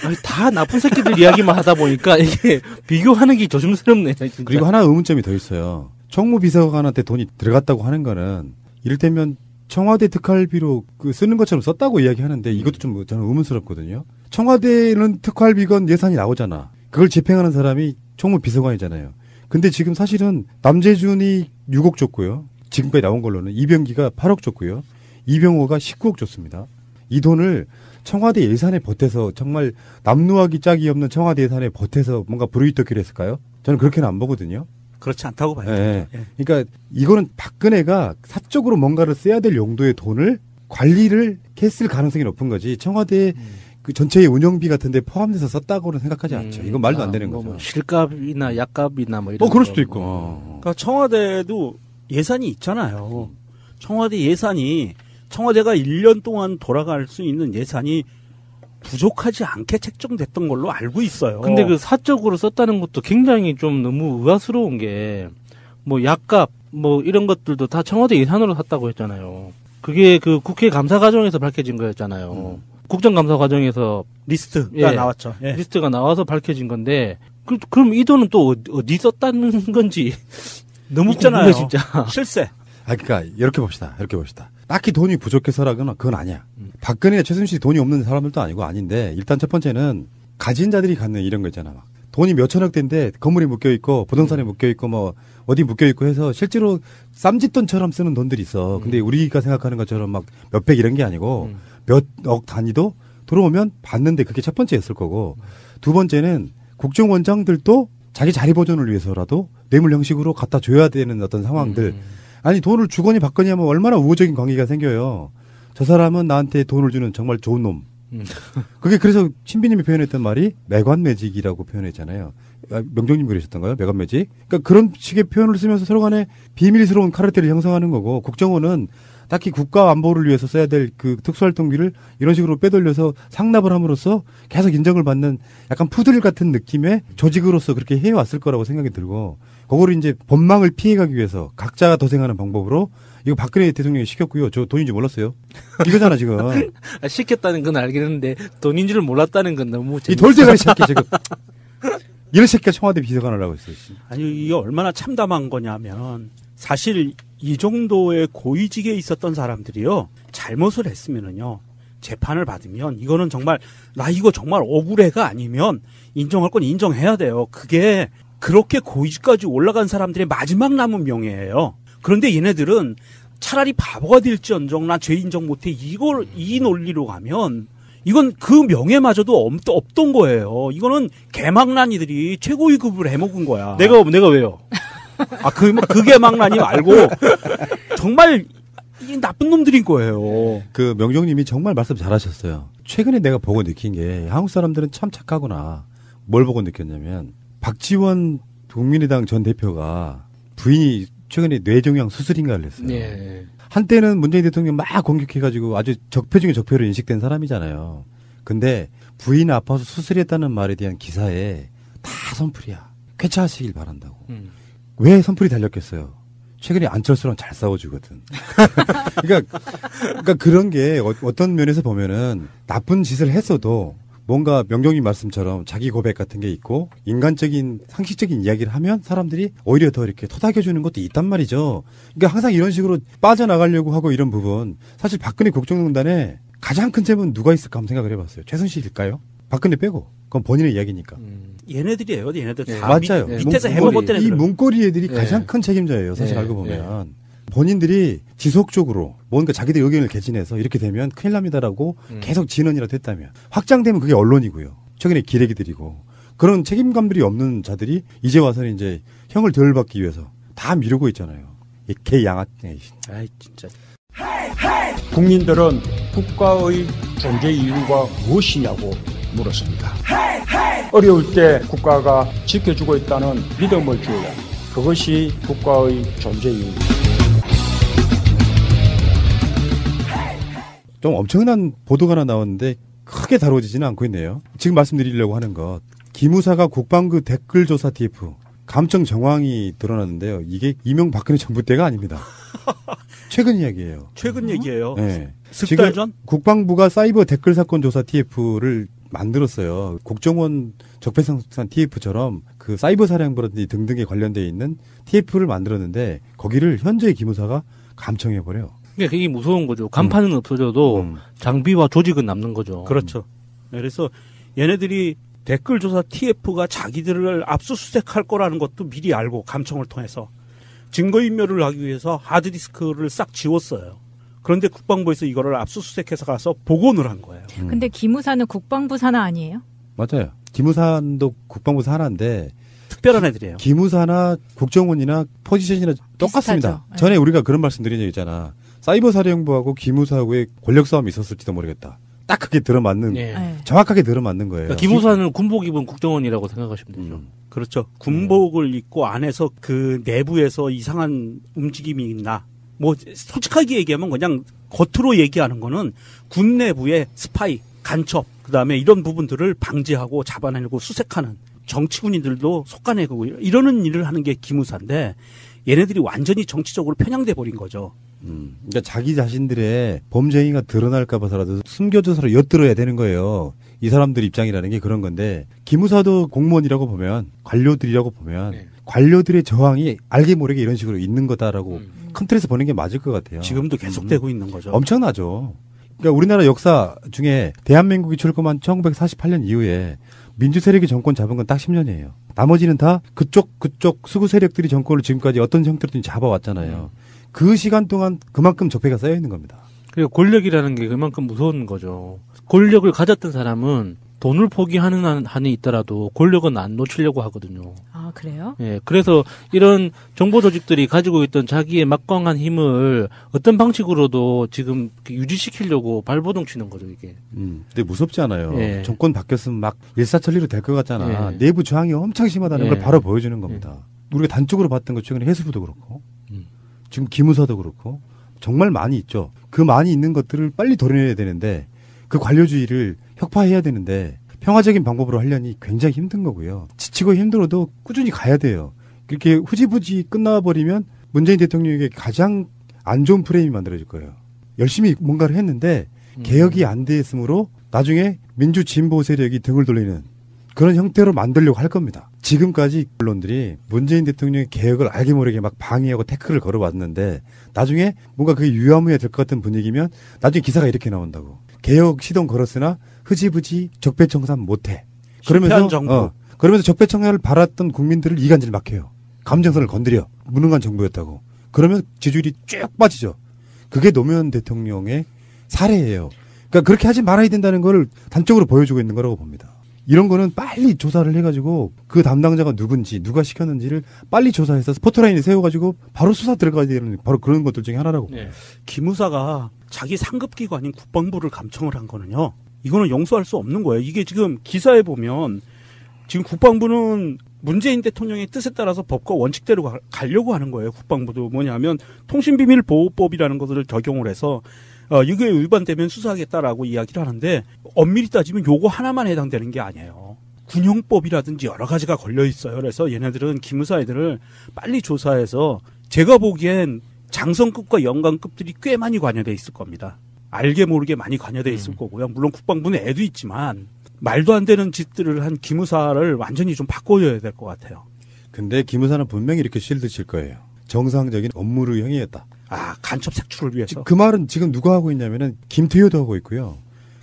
아니, 다 나쁜 새끼들 이야기만 하다 보니까 이게 비교하는 게 조심스럽네. 진짜. 그리고 하나 의문점이 더 있어요. 정무비서관한테 돈이 들어갔다고 하는 거는 이를테면 청와대 특활비로 쓰는 것처럼 썼다고 이야기하는데 이것도 좀 저는 의문스럽거든요. 청와대는 특활비건 예산이 나오잖아. 그걸 집행하는 사람이 정무비서관이잖아요. 근데 지금 사실은 남재준이 6억 줬고요. 지금까지 나온 걸로는 이병기가 8억 줬고요. 이병호가 19억 줬습니다. 이 돈을 청와대 예산에 보태서 정말 남루하기 짝이 없는 청와대 예산에 보태서 뭔가 불이익덕기를 했을까요? 저는 그렇게는 안 보거든요. 그렇지 않다고 봐요. 네. 그러니까 이거는 박근혜가 사적으로 뭔가를 써야 될 용도의 돈을 관리를 했을 가능성이 높은 거지. 청와대 그 전체의 운영비 같은 데 포함돼서 썼다고는 생각하지 않죠. 이건 말도 안 되는 거죠. 뭐 실값이나 약값이나 뭐 이런 그럴 수도 있고. 그러니까 청와대도 예산이 있잖아요. 청와대 예산이 청와대가 1년 동안 돌아갈 수 있는 예산이 부족하지 않게 책정됐던 걸로 알고 있어요. 근데 그 사적으로 썼다는 것도 굉장히 좀 너무 의아스러운 게 뭐 약값 뭐 이런 것들도 다 청와대 예산으로 샀다고 했잖아요. 그게 그 국회 감사 과정에서 밝혀진 거였잖아요. 국정감사 과정에서 리스트가 나왔죠. 예. 리스트가 나와서 밝혀진 건데 그럼 이 돈은 또 어디 썼다는 건지 너무 있잖아요. 궁금해 진짜. 실세. 그러니까 이렇게 봅시다. 딱히 돈이 부족해서라거나 그건 아니야. 박근혜나 최순실이 돈이 없는 사람들도 아니고 아닌데 일단 첫 번째는 가진 자들이 갖는 이런 거 있잖아. 막 돈이 몇천억 대인데 건물에 묶여 있고 부동산에 묶여 있고 뭐 어디 묶여 있고 해서 실제로 쌈짓돈처럼 쓰는 돈들이 있어. 근데 우리가 생각하는 것처럼 막 몇백 이런 게 아니고 몇 억 단위도 들어오면 받는데 그게 첫 번째였을 거고 두 번째는 국정원장들도 자기 자리 보존을 위해서라도 뇌물 형식으로 갖다 줘야 되는 어떤 상황들. 아니 돈을 주거니 받거니 하면 얼마나 우호적인 관계가 생겨요. 저 사람은 나한테 돈을 주는 정말 좋은 놈. 그게 그래서 신비님이 표현했던 말이 매관매직이라고 표현했잖아요. 명정님 그러셨던가요? 매관매직? 그러니까 그런 식의 표현을 쓰면서 서로 간에 비밀스러운 카르텔을 형성하는 거고 국정원은 딱히 국가 안보를 위해서 써야 될 그 특수활동비를 이런 식으로 빼돌려서 상납을 함으로써 계속 인정을 받는 약간 푸들 같은 느낌의 조직으로서 그렇게 해왔을 거라고 생각이 들고 그거를 이제 법망을 피해가기 위해서 각자가 도생하는 방법으로 이거 박근혜 대통령이 시켰고요. 저 돈인 줄 몰랐어요. 이거잖아 지금. 시켰다는 건 알겠는데 돈인 줄 몰랐다는 건 너무 이 돌대가리 새끼 지금. 이런 새끼가 청와대 비서관을 하고 있어요. 아니 이게 얼마나 참담한 거냐면 사실 이 정도의 고위직에 있었던 사람들이요 잘못을 했으면은요 재판을 받으면 이거는 정말 나 이거 정말 억울해가 아니면 인정할 건 인정해야 돼요. 그게 그렇게 고위직까지 올라간 사람들의 마지막 남은 명예예요. 그런데 얘네들은 차라리 바보가 될지언정 나 죄 인정 못해 이 논리로 가면 이건 그 명예마저도 없던 거예요. 이거는 개망난이들이 최고위급을 해먹은 거야. 내가 왜요? 그 개망난이 말고 정말 이 나쁜 놈들인 거예요. 그 명정님이 정말 말씀 잘하셨어요. 최근에 내가 보고 느낀 게 한국 사람들은 참 착하구나. 뭘 보고 느꼈냐면 박지원 국민의당 전 대표가 부인이 최근에 뇌종양 수술인가를 했어요. 네. 한때는 문재인 대통령 막 공격해가지고 아주 적폐 중에 적폐로 인식된 사람이잖아요. 근데 부인 아파서 수술했다는 말에 대한 기사에 다 선풀이야. 쾌차하시길 바란다고. 왜 선풀이 달렸겠어요? 최근에 안철수랑 잘 싸워주거든. 그러니까 그런 게 어떤 면에서 보면은 나쁜 짓을 했어도 뭔가 명정님 말씀처럼 자기 고백 같은 게 있고 인간적인 상식적인 이야기를 하면 사람들이 오히려 더 이렇게 토닥여주는 것도 있단 말이죠. 그러니까 항상 이런 식으로 빠져나가려고 하고 이런 부분 사실 박근혜 국정농단에 가장 큰 잼은 누가 있을까 한번 생각을 해봤어요. 최순실일까요? 박근혜 빼고. 그건 본인의 이야기니까. 얘네들이에요. 얘네들 다 맞아요. 밑에서 해먹었던 애들. 이 문고리 애들이 가장 큰 책임자예요. 사실 알고 보면. 본인들이 지속적으로 뭔가 자기들 의견을 개진해서 이렇게 되면 큰일 납니다라고 계속 진언이라도 했다면 확장되면 그게 언론이고요. 최근에 기레기들이고 그런 책임감들이 없는 자들이 이제 와서는 이제 형을 덜 받기 위해서 다 미루고 있잖아요. 이 개 양아. 아이 진짜. 국민들은 국가의 존재 이유가 무엇이냐고 물었습니다. 어려울 때 국가가 지켜주고 있다는 믿음을 주어야 그것이 국가의 존재 이유입니다. 좀 엄청난 보도가 하나 나왔는데 크게 다뤄지지는 않고 있네요. 지금 말씀드리려고 하는 것. 기무사가 국방부 댓글조사 TF 감청 정황이 드러났는데요. 이게 이명박근혜 정부 때가 아닙니다. 최근 이야기예요. 최근 얘기예요. 네. 석 달 전? 국방부가 사이버 댓글 사건 조사 TF를 만들었어요. 국정원 적폐청산 TF처럼 그 사이버 사령부라든지 등등에 관련되어 있는 TF를 만들었는데 거기를 현재의 기무사가 감청해버려요. 그러니까 그게 무서운 거죠. 간판은 없어져도 장비와 조직은 남는 거죠. 그렇죠. 그래서 얘네들이 댓글 조사 TF가 자기들을 압수수색할 거라는 것도 미리 알고 감청을 통해서 증거인멸을 하기 위해서 하드디스크를 싹 지웠어요. 그런데 국방부에서 이거를 압수수색해서 가서 복원을 한 거예요. 근데 기무사는 국방부 산하 아니에요? 맞아요. 기무사도 국방부 산하인데 특별한 애들이에요. 기무사나 국정원이나 포지션이나 똑같습니다. 비슷하죠. 전에 우리가 그런 말씀 드린 적 있잖아. 사이버 사령부하고 기무사하고의 권력 싸움이 있었을지도 모르겠다. 딱 그게 들어맞는, 정확하게 들어맞는 거예요. 그러니까 기무사는 군복 입은 국정원이라고 생각하시면 되죠. 그렇죠. 군복을 입고 안에서 그 내부에서 이상한 움직임이 있나. 뭐 솔직하게 얘기하면 그냥 겉으로 얘기하는 거는 군 내부의 스파이, 간첩, 그다음에 이런 부분들을 방지하고 잡아내고 수색하는 정치군인들도 속아내고 이러는 일을 하는 게 기무사인데 얘네들이 완전히 정치적으로 편향돼 버린 거죠. 그러니까 자기 자신들의 범죄 행위가 드러날까 봐서라도 숨겨져서 엿들어야 되는 거예요. 이 사람들 입장이라는 게 그런 건데 기무사도 공무원이라고 보면 관료들이라고 보면 관료들의 저항이 알게 모르게 이런 식으로 있는 거다라고 큰 틀에서 보는 게 맞을 것 같아요. 지금도 계속되고 있는 거죠. 엄청나죠. 그러니까 우리나라 역사 중에 대한민국이 출범한 1948년 이후에 민주 세력이 정권 잡은 건 딱 10년이에요. 나머지는 다 그쪽 수구 세력들이 정권을 지금까지 어떤 형태로든 잡아왔잖아요. 그 시간 동안 그만큼 적폐가 쌓여 있는 겁니다. 그리고 권력이라는 게 그만큼 무서운 거죠. 권력을 가졌던 사람은 돈을 포기하는 한이 있더라도 권력은 안 놓치려고 하거든요. 아, 그래요? 예, 그래서 이런 정보 조직들이 가지고 있던 자기의 막강한 힘을 어떤 방식으로도 지금 유지시키려고 발버둥 치는 거죠, 이게. 근데 무섭지 않아요. 예. 정권 바뀌었으면 막 일사천리로 될 것 같잖아. 예. 내부 저항이 엄청 심하다는 예. 걸 바로 보여주는 겁니다. 우리가 단적으로 봤던 것 최근에 해수부도 그렇고, 지금 기무사도 그렇고, 정말 많이 있죠. 그 많이 있는 것들을 빨리 도려내야 되는데, 그 관료주의를 혁파해야 되는데 평화적인 방법으로 하려니 굉장히 힘든 거고요. 지치고 힘들어도 꾸준히 가야 돼요. 그렇게 후지부지 끝나버리면 문재인 대통령에게 가장 안 좋은 프레임이 만들어질 거예요. 열심히 뭔가를 했는데 개혁이 안 됐으므로 나중에 민주 진보 세력이 등을 돌리는 그런 형태로 만들려고 할 겁니다. 지금까지 언론들이 문재인 대통령의 개혁을 알게 모르게 막 방해하고 태클을 걸어왔는데 나중에 뭔가 그게 유야무야 될 것 같은 분위기면 나중에 기사가 이렇게 나온다고. 개혁 시동 걸었으나 흐지부지 적폐청산 못해. 그러면서 적폐청산을 바랐던 국민들을 이간질 막혀요. 감정선을 건드려. 무능한 정부였다고. 그러면 지지율이 쭉 빠지죠. 그게 노무현 대통령의 사례예요. 그러니까 그렇게 하지 말아야 된다는 걸 단적으로 보여주고 있는 거라고 봅니다. 이런 거는 빨리 조사를 해가지고 그 담당자가 누군지 누가 시켰는지를 빨리 조사해서 포토라인에 세워가지고 바로 수사 들어가야 되는 바로 그런 것들 중에 하나라고. 네. 기무사가 자기 상급기관인 국방부를 감청을 한 거는요. 이거는 용서할 수 없는 거예요. 이게 지금 기사에 보면 지금 국방부는 문재인 대통령의 뜻에 따라서 법과 원칙대로 가려고 하는 거예요. 국방부도 뭐냐면 통신비밀보호법이라는 것을 적용을 해서 이게 위반되면 수사하겠다라고 이야기를 하는데 엄밀히 따지면 요거 하나만 해당되는 게 아니에요. 군형법이라든지 여러 가지가 걸려 있어요. 그래서 얘네들은 기무사 애들을 빨리 조사해서 제가 보기엔 장성급과 영관급들이 꽤 많이 관여돼 있을 겁니다. 알게 모르게 많이 관여돼 있을 거고요. 물론 국방부는 애도 있지만 말도 안 되는 짓들을 한 기무사를 완전히 좀 바꿔줘야 될 것 같아요. 근데 기무사는 분명히 이렇게 실드 칠 거예요. 정상적인 업무를 행위했다. 아, 간첩 색출을 위해서. 그 말은 지금 누가 하고 있냐면은 김태효도 하고 있고요.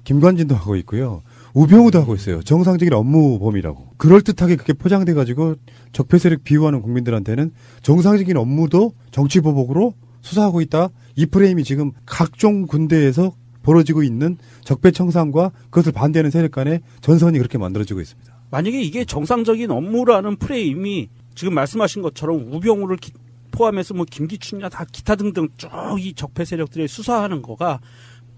김관진도 하고 있고요. 우병우도 하고 있어요. 정상적인 업무 범위라고. 그럴듯하게 그렇게 포장돼가지고 적폐세력 비유하는 국민들한테는 정상적인 업무도 정치보복으로 수사하고 있다. 이 프레임이 지금 각종 군대에서 벌어지고 있는 적폐청산과 그것을 반대하는 세력 간의 전선이 그렇게 만들어지고 있습니다. 만약에 이게 정상적인 업무라는 프레임이 지금 말씀하신 것처럼 우병우를 포함해서 뭐 김기춘이나 다 기타 등등 쭉 이 적폐 세력들이 수사하는 거가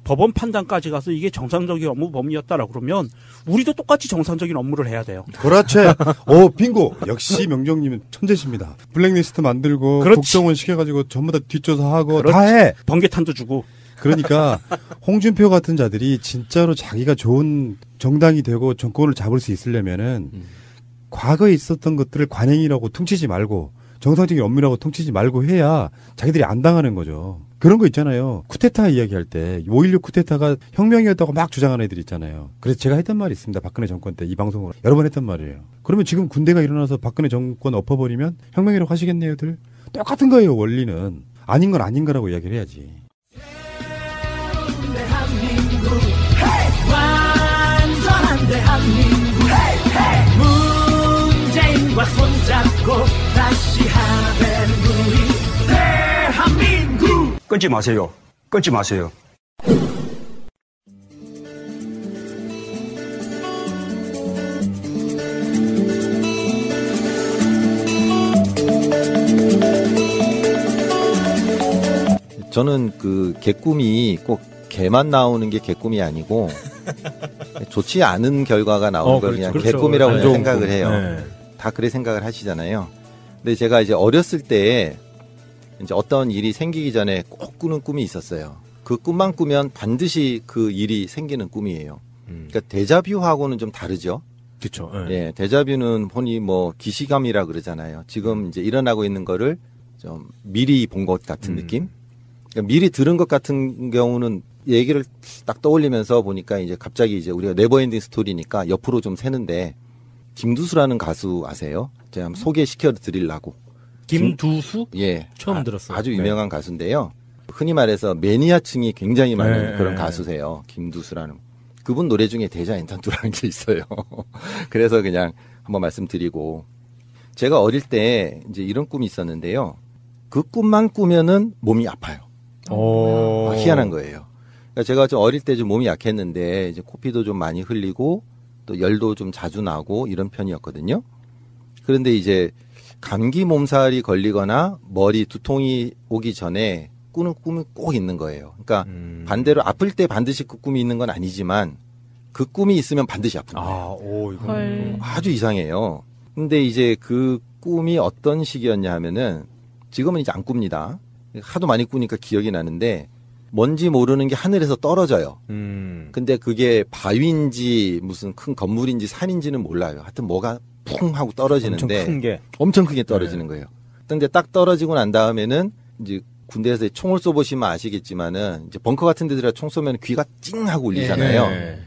법원 판단까지 가서 이게 정상적인 업무 범위였다라고 그러면 우리도 똑같이 정상적인 업무를 해야 돼요. 그렇지. 빙고. 역시 명정님은 천재십니다. 블랙리스트 만들고 국정원 시켜가지고 전부 다 뒷조사하고 다 해. 번개탄도 주고. 그러니까 홍준표 같은 자들이 진짜로 자기가 좋은 정당이 되고 정권을 잡을 수 있으려면은 과거에 있었던 것들을 관행이라고 퉁치지 말고 정상적인 업무라고 퉁치지 말고 해야 자기들이 안 당하는 거죠. 그런 거 있잖아요. 쿠데타 이야기할 때 5.16 쿠데타가 혁명이었다고 막 주장하는 애들 있잖아요. 그래서 제가 했던 말이 있습니다. 박근혜 정권 때 이 방송으로 여러 번 했던 말이에요. 그러면 지금 군대가 일어나서 박근혜 정권 엎어버리면 혁명이라고 하시겠네요들. 똑같은 거예요. 원리는. 아닌 건 아닌 거라고 이야기를 해야지. 대한민국 완전한 대한민국 문재인과 손잡고 다시 하나 되는 우리 대한민국. 끊지 마세요. 끊지 마세요. 저는 그 개꿈이 꼭 개만 나오는 게 개꿈이 아니고 좋지 않은 결과가 나오는 걸 그냥 그렇죠. 개꿈이라고 그냥 생각을 해요. 네. 다 그래 생각을 하시잖아요. 근데 제가 이제 어렸을 때 이제 어떤 일이 생기기 전에 꼭 꾸는 꿈이 있었어요. 그 꿈만 꾸면 반드시 그 일이 생기는 꿈이에요. 그러니까 데자뷰하고는 좀 다르죠. 그렇죠. 네. 예, 데자뷰는 흔히 뭐 기시감이라 그러잖아요. 지금 이제 일어나고 있는 거를 좀 미리 본 것 같은 느낌. 그러니까 미리 들은 것 같은 경우는 얘기를 딱 떠올리면서 보니까 이제 갑자기 이제 우리가 네버엔딩 스토리니까 옆으로 좀 새는데 김두수라는 가수 아세요? 제가 한번 소개시켜 드리려고. 김두수? 예. 처음 들었어요. 아주 유명한 가수인데요. 흔히 말해서 매니아층이 굉장히 많은 그런 가수세요. 김두수라는. 그분 노래 중에 대자 엔탄투라는 게 있어요. 그래서 그냥 한번 말씀드리고. 제가 어릴 때 이제 이런 꿈이 있었는데요. 그 꿈만 꾸면은 몸이 아파요. 희한한 거예요. 그러니까 제가 좀 어릴 때 좀 몸이 약했는데 이제 코피도 좀 많이 흘리고 또 열도 좀 자주 나고 이런 편이었거든요. 그런데 이제 감기 몸살이 걸리거나 머리 두통이 오기 전에 꾸는 꿈이 꼭 있는 거예요. 그러니까 반대로 아플 때 반드시 그 꿈이 있는 건 아니지만 그 꿈이 있으면 반드시 아픈 거예요. 이건 아주 이상해요. 근데 이제 그 꿈이 어떤 식이었냐 하면은 지금은 이제 안 꿉니다. 하도 많이 꾸니까 기억이 나는데 뭔지 모르는 게 하늘에서 떨어져요. 근데 그게 바위인지 무슨 큰 건물인지 산인지는 몰라요. 하여튼 뭐가 풍 하고 떨어지는데 엄청 크게 떨어지는 거예요. 근데 딱 떨어지고 난 다음에는 이제 군대에서 총을 쏘보시면 아시겠지만은 이제 벙커 같은 데들아 총 쏘면 귀가 찡 하고 울리잖아요.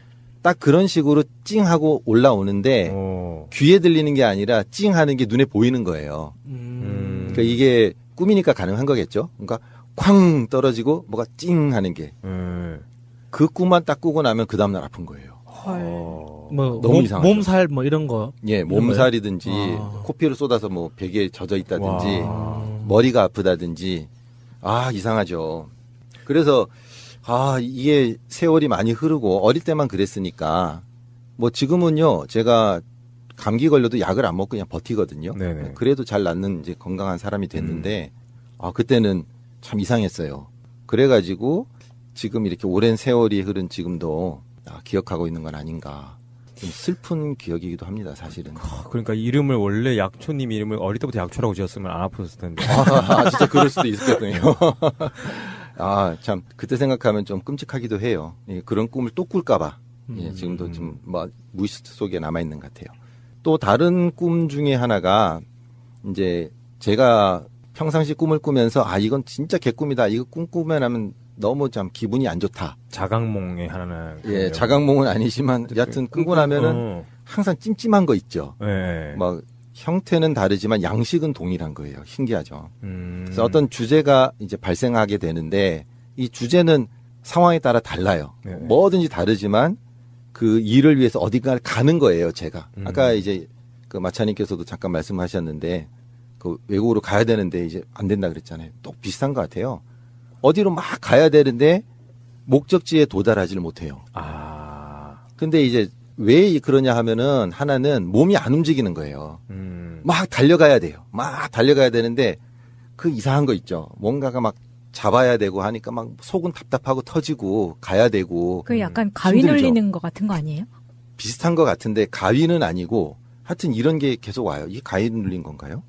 딱 그런 식으로 찡 하고 올라오는데 귀에 들리는 게 아니라 찡 하는 게 눈에 보이는 거예요. 그러니까 이게 꿈이니까 가능한 거겠죠. 그러니까 쾅 떨어지고 뭐가 찡 하는 게. 그 꿈만 딱 꾸고 나면 그 다음날 아픈 거예요. 뭐 너무 이상하죠. 몸살 뭐 이런 거. 예, 몸살이든지 코피를 쏟아서 뭐 베개에 젖어 있다든지 머리가 아프다든지 이상하죠. 그래서 이게 세월이 많이 흐르고 어릴 때만 그랬으니까 뭐 지금은요 제가 감기 걸려도 약을 안 먹고 그냥 버티거든요. 네네. 그래도 잘 낫는 이제 건강한 사람이 됐는데 그때는 참 이상했어요. 그래가지고 지금 이렇게 오랜 세월이 흐른 지금도 기억하고 있는 건 아닌가. 좀 슬픈 기억이기도 합니다, 사실은. 그러니까 이름을 원래 약초님 이름을 어릴 때부터 약초라고 지었으면 안 아팠을 텐데. 진짜 그럴 수도 있었겠네요. 참 그때 생각하면 좀 끔찍하기도 해요. 예, 그런 꿈을 또 꿀까봐. 예, 지금도 좀 뭐 무의식 속에 남아 있는 것 같아요. 또 다른 꿈 중에 하나가 이제 제가 평상시 꿈을 꾸면서 이건 진짜 개꿈이다. 이거 꿈꾸면 하면 너무 참 기분이 안 좋다. 자각몽에 하나. 예, 자각몽은 아니지만 여하튼 꾸고 나면은 항상 찜찜한 거 있죠. 네. 막 형태는 다르지만 양식은 동일한 거예요. 신기하죠. 그래서 어떤 주제가 이제 발생하게 되는데 이 주제는 상황에 따라 달라요. 네. 뭐든지 다르지만 그 일을 위해서 어디가 가는 거예요, 제가. 아까 이제 그 마차님께서도 잠깐 말씀하셨는데 그 외국으로 가야 되는데 이제 안 된다 그랬잖아요. 또 비슷한 것 같아요. 어디로 막 가야 되는데 목적지에 도달하지를 못해요. 근데 이제 왜 그러냐 하면은 하나는 몸이 안 움직이는 거예요. 막 달려가야 돼요. 막 달려가야 되는데 그 이상한 거 있죠. 뭔가가 막 잡아야 되고 하니까 막 속은 답답하고 터지고 가야 되고. 그 약간 가위 힘들죠. 눌리는 것 같은 거 아니에요? 비슷한 것 같은데 가위는 아니고 하여튼 이런 게 계속 와요. 이게 가위 눌린 건가요?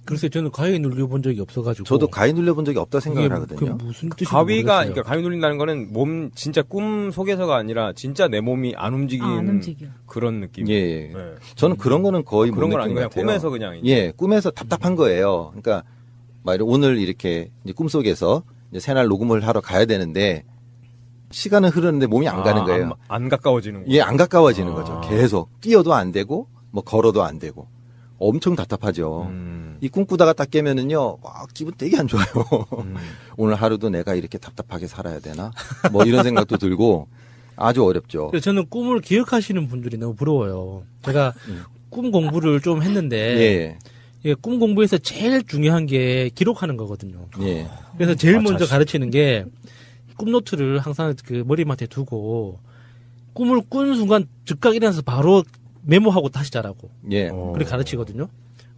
글쎄 저는 가위에 눌려본 적이 없어가지고. 저도 가위 눌려본 적이 없다 생각을 그게 하거든요. 무슨 뜻인지 가위가 모르겠어요. 그러니까 가위 눌린다는 거는 몸 진짜 꿈 속에서가 아니라 진짜 내 몸이 안 움직이는 안 움직여. 그런 느낌. 예. 저는 그런 거는 거의 그런 못 건 느낀 아니고 것 그냥 같아요. 꿈에서 그냥 예, 꿈에서 답답한 거예요. 그러니까 오늘 이렇게 이제 꿈속에서 이제 새날 녹음을 하러 가야 되는데 시간은 흐르는데 몸이 안 가는 거예요. 안 가까워지는 거예요. 예, 안 가까워지는 거죠. 계속 뛰어도 안 되고 뭐 걸어도 안 되고 엄청 답답하죠. 이 꿈꾸다가 딱 깨면은요, 와, 기분 되게 안 좋아요. 오늘 하루도 내가 이렇게 답답하게 살아야 되나? 뭐 이런 생각도 들고 아주 어렵죠. 그래서 저는 꿈을 기억하시는 분들이 너무 부러워요. 제가 꿈 공부를 좀 했는데 예, 꿈 공부에서 제일 중요한 게 기록하는 거거든요. 예. 그래서 제일 먼저 가르치는 게 꿈노트를 항상 그 머리맡에 두고 꿈을 꾼 순간 즉각 일어나서 바로 메모하고 다시 자라고. 예. 그렇게 가르치거든요.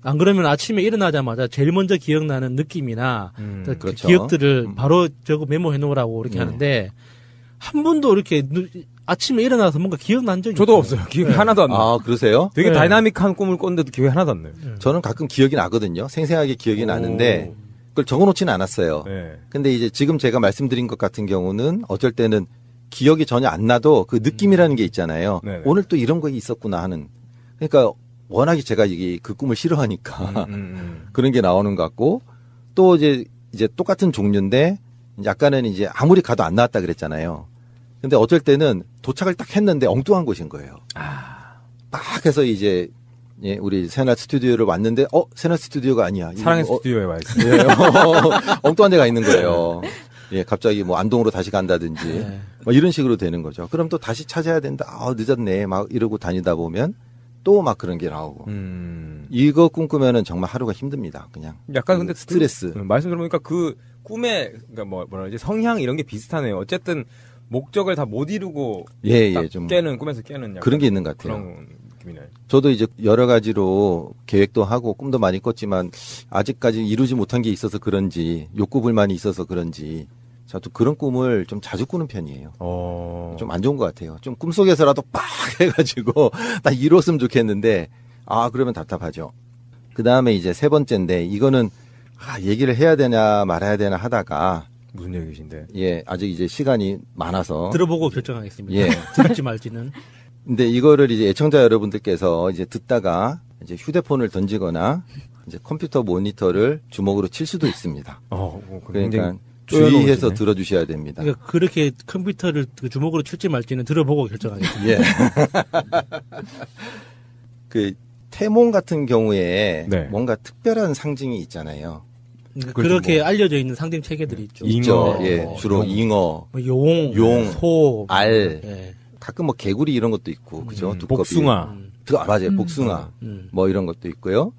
안 그러면 아침에 일어나자마자 제일 먼저 기억나는 느낌이나 그 그렇죠. 기억들을 바로 저거 메모해 놓으라고 이렇게 하는데 한 번도 이렇게 아침에 일어나서 뭔가 기억난 적이 저도 없어요. 기억이 하나도 안 나요. 아, 그러세요? 되게 다이나믹한 꿈을 꿨는데도 기억이 하나도 안 나요. 저는 가끔 기억이 나거든요. 생생하게 기억이 나는데 그걸 적어놓지는 않았어요. 근데 이제 지금 제가 말씀드린 것 같은 경우는 어쩔 때는 기억이 전혀 안 나도 그 느낌이라는 게 있잖아요. 오늘 또 이런 거 있었구나 하는. 그러니까 워낙에 제가 이게 그 꿈을 싫어하니까 그런 게 나오는 것 같고 또 이제 똑같은 종류인데 약간은 이제 아무리 가도 안 나왔다 그랬잖아요. 근데 어쩔 때는 도착을 딱 했는데 엉뚱한 곳인 거예요. 딱 해서 이제 예, 우리 새날 스튜디오를 왔는데 새날 스튜디오가 아니야. 사랑의 스튜디오에 와 있어요. 예, 엉뚱한 데가 있는 거예요. 예, 갑자기 뭐 안동으로 다시 간다든지 뭐 이런 식으로 되는 거죠. 그럼 또 다시 찾아야 된다. 늦었네. 막 이러고 다니다 보면 또 막 그런 게 나오고. 이거 꿈꾸면은 정말 하루가 힘듭니다. 그냥. 약간 근데 스트레스. 말씀 들어보니까 그 꿈의 그러니까 뭐라 그러지 성향 이런 게 비슷하네요. 어쨌든 목적을 다 못 이루고 좀 깨는 꿈에서 깨는 약간 그런 게 있는 것 같아요. 그런 느낌이네. 저도 이제 여러 가지로 계획도 하고 꿈도 많이 꿨지만 아직까지 이루지 못한 게 있어서 그런지 욕구 불만이 있어서 그런지 저도 그런 꿈을 좀 자주 꾸는 편이에요. 좀 안 좋은 것 같아요. 좀 꿈속에서라도 빡 해가지고 딱 이뤘으면 좋겠는데 그러면 답답하죠. 그 다음에 이제 세 번째인데 이거는 얘기를 해야 되나 말아야 되나 하다가 무슨 얘기신데? 예, 아직 이제 시간이 많아서 들어보고 결정하겠습니다. 예, 들을지 말지는. 근데 이거를 이제 애청자 여러분들께서 이제 듣다가 이제 휴대폰을 던지거나 이제 컴퓨터 모니터를 주먹으로 칠 수도 있습니다. 그러니까 주의해서 들어주셔야 됩니다. 그러니까 그렇게 컴퓨터를 주먹으로 칠지 말지는 들어보고 결정하겠습니다. 예. 그 태몽 같은 경우에 뭔가 특별한 상징이 있잖아요. 그렇게 알려져 있는 상징 체계들이 있죠. 있죠. 예, 주로 잉어, 용, 소, 알, 예. 가끔 뭐 개구리 이런 것도 있고, 그죠? 두꺼비. 복숭아. 맞아요. 복숭아. 뭐 이런 것도 있고요.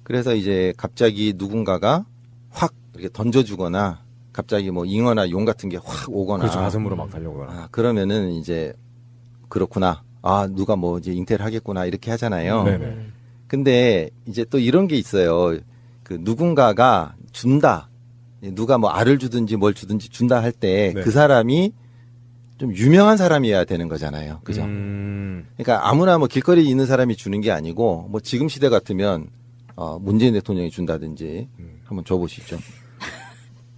그래서 이제 갑자기 누군가가 확 이렇게 던져주거나 갑자기 뭐 잉어나 용 같은 게 확 오거나. 그렇죠. 가슴으로 막 달려오거나. 그러면은 이제 그렇구나. 누가 뭐 이제 잉태를 하겠구나 이렇게 하잖아요. 네네. 근데 이제 또 이런 게 있어요. 그 누군가가 준다. 누가 뭐 알을 주든지 뭘 주든지 준다 할 때 그 사람이 좀 유명한 사람이어야 되는 거잖아요. 그죠? 그러니까 아무나 뭐 길거리에 있는 사람이 주는 게 아니고 뭐 지금 시대 같으면 문재인 대통령이 준다든지 한번 줘보시죠.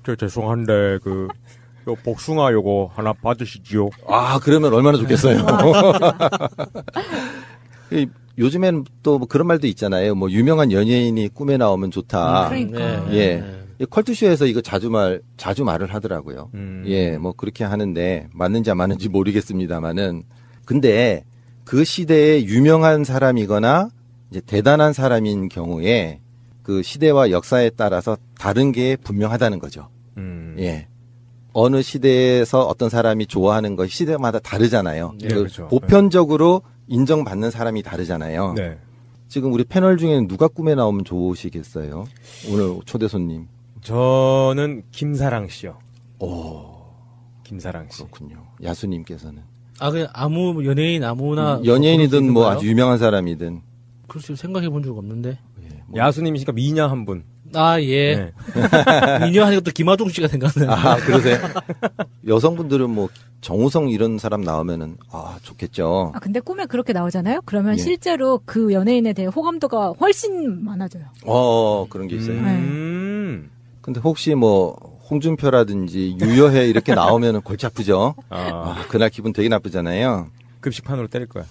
저 죄송한데 요 복숭아 요거 하나 받으시지요. 그러면 얼마나 좋겠어요. 요즘에는 또 뭐 그런 말도 있잖아요. 뭐 유명한 연예인이 꿈에 나오면 좋다. 그러니까. 예. 컬투쇼에서 이거 자주 말을 하더라고요. 예, 뭐 그렇게 하는데 맞는지 안 맞는지 모르겠습니다만은 근데 그 시대에 유명한 사람이거나 이제 대단한 사람인 경우에 그 시대와 역사에 따라서 다른 게 분명하다는 거죠. 예. 어느 시대에서 어떤 사람이 좋아하는 것이 시대마다 다르잖아요. 네, 그렇죠. 보편적으로 인정받는 사람이 다르잖아요. 네. 지금 우리 패널 중에는 누가 꿈에 나오면 좋으시겠어요? 오늘 초대 손님. 저는 김사랑 씨요. 김사랑 씨. 그렇군요. 야수님께서는. 그냥 아무 연예인 아무나. 연예인이든 뭐 건가요? 아주 유명한 사람이든. 글쎄요, 생각해 본 적 없는데. 야수님이시니까 미녀 한 분. 아, 예. 네. 미녀 하니까 또 김하중 씨가 생각나요. 아, 그러세요? 여성분들은 뭐 정우성 이런 사람 나오면은 좋겠죠. 아, 근데 꿈에 그렇게 나오잖아요? 그러면 예. 실제로 그 연예인에 대해 호감도가 훨씬 많아져요. 그런 게 있어요. 근데 혹시 뭐 홍준표라든지 유여해 이렇게 나오면은 골치 아프죠. 그날 기분 되게 나쁘잖아요. 급식판으로 때릴 거야.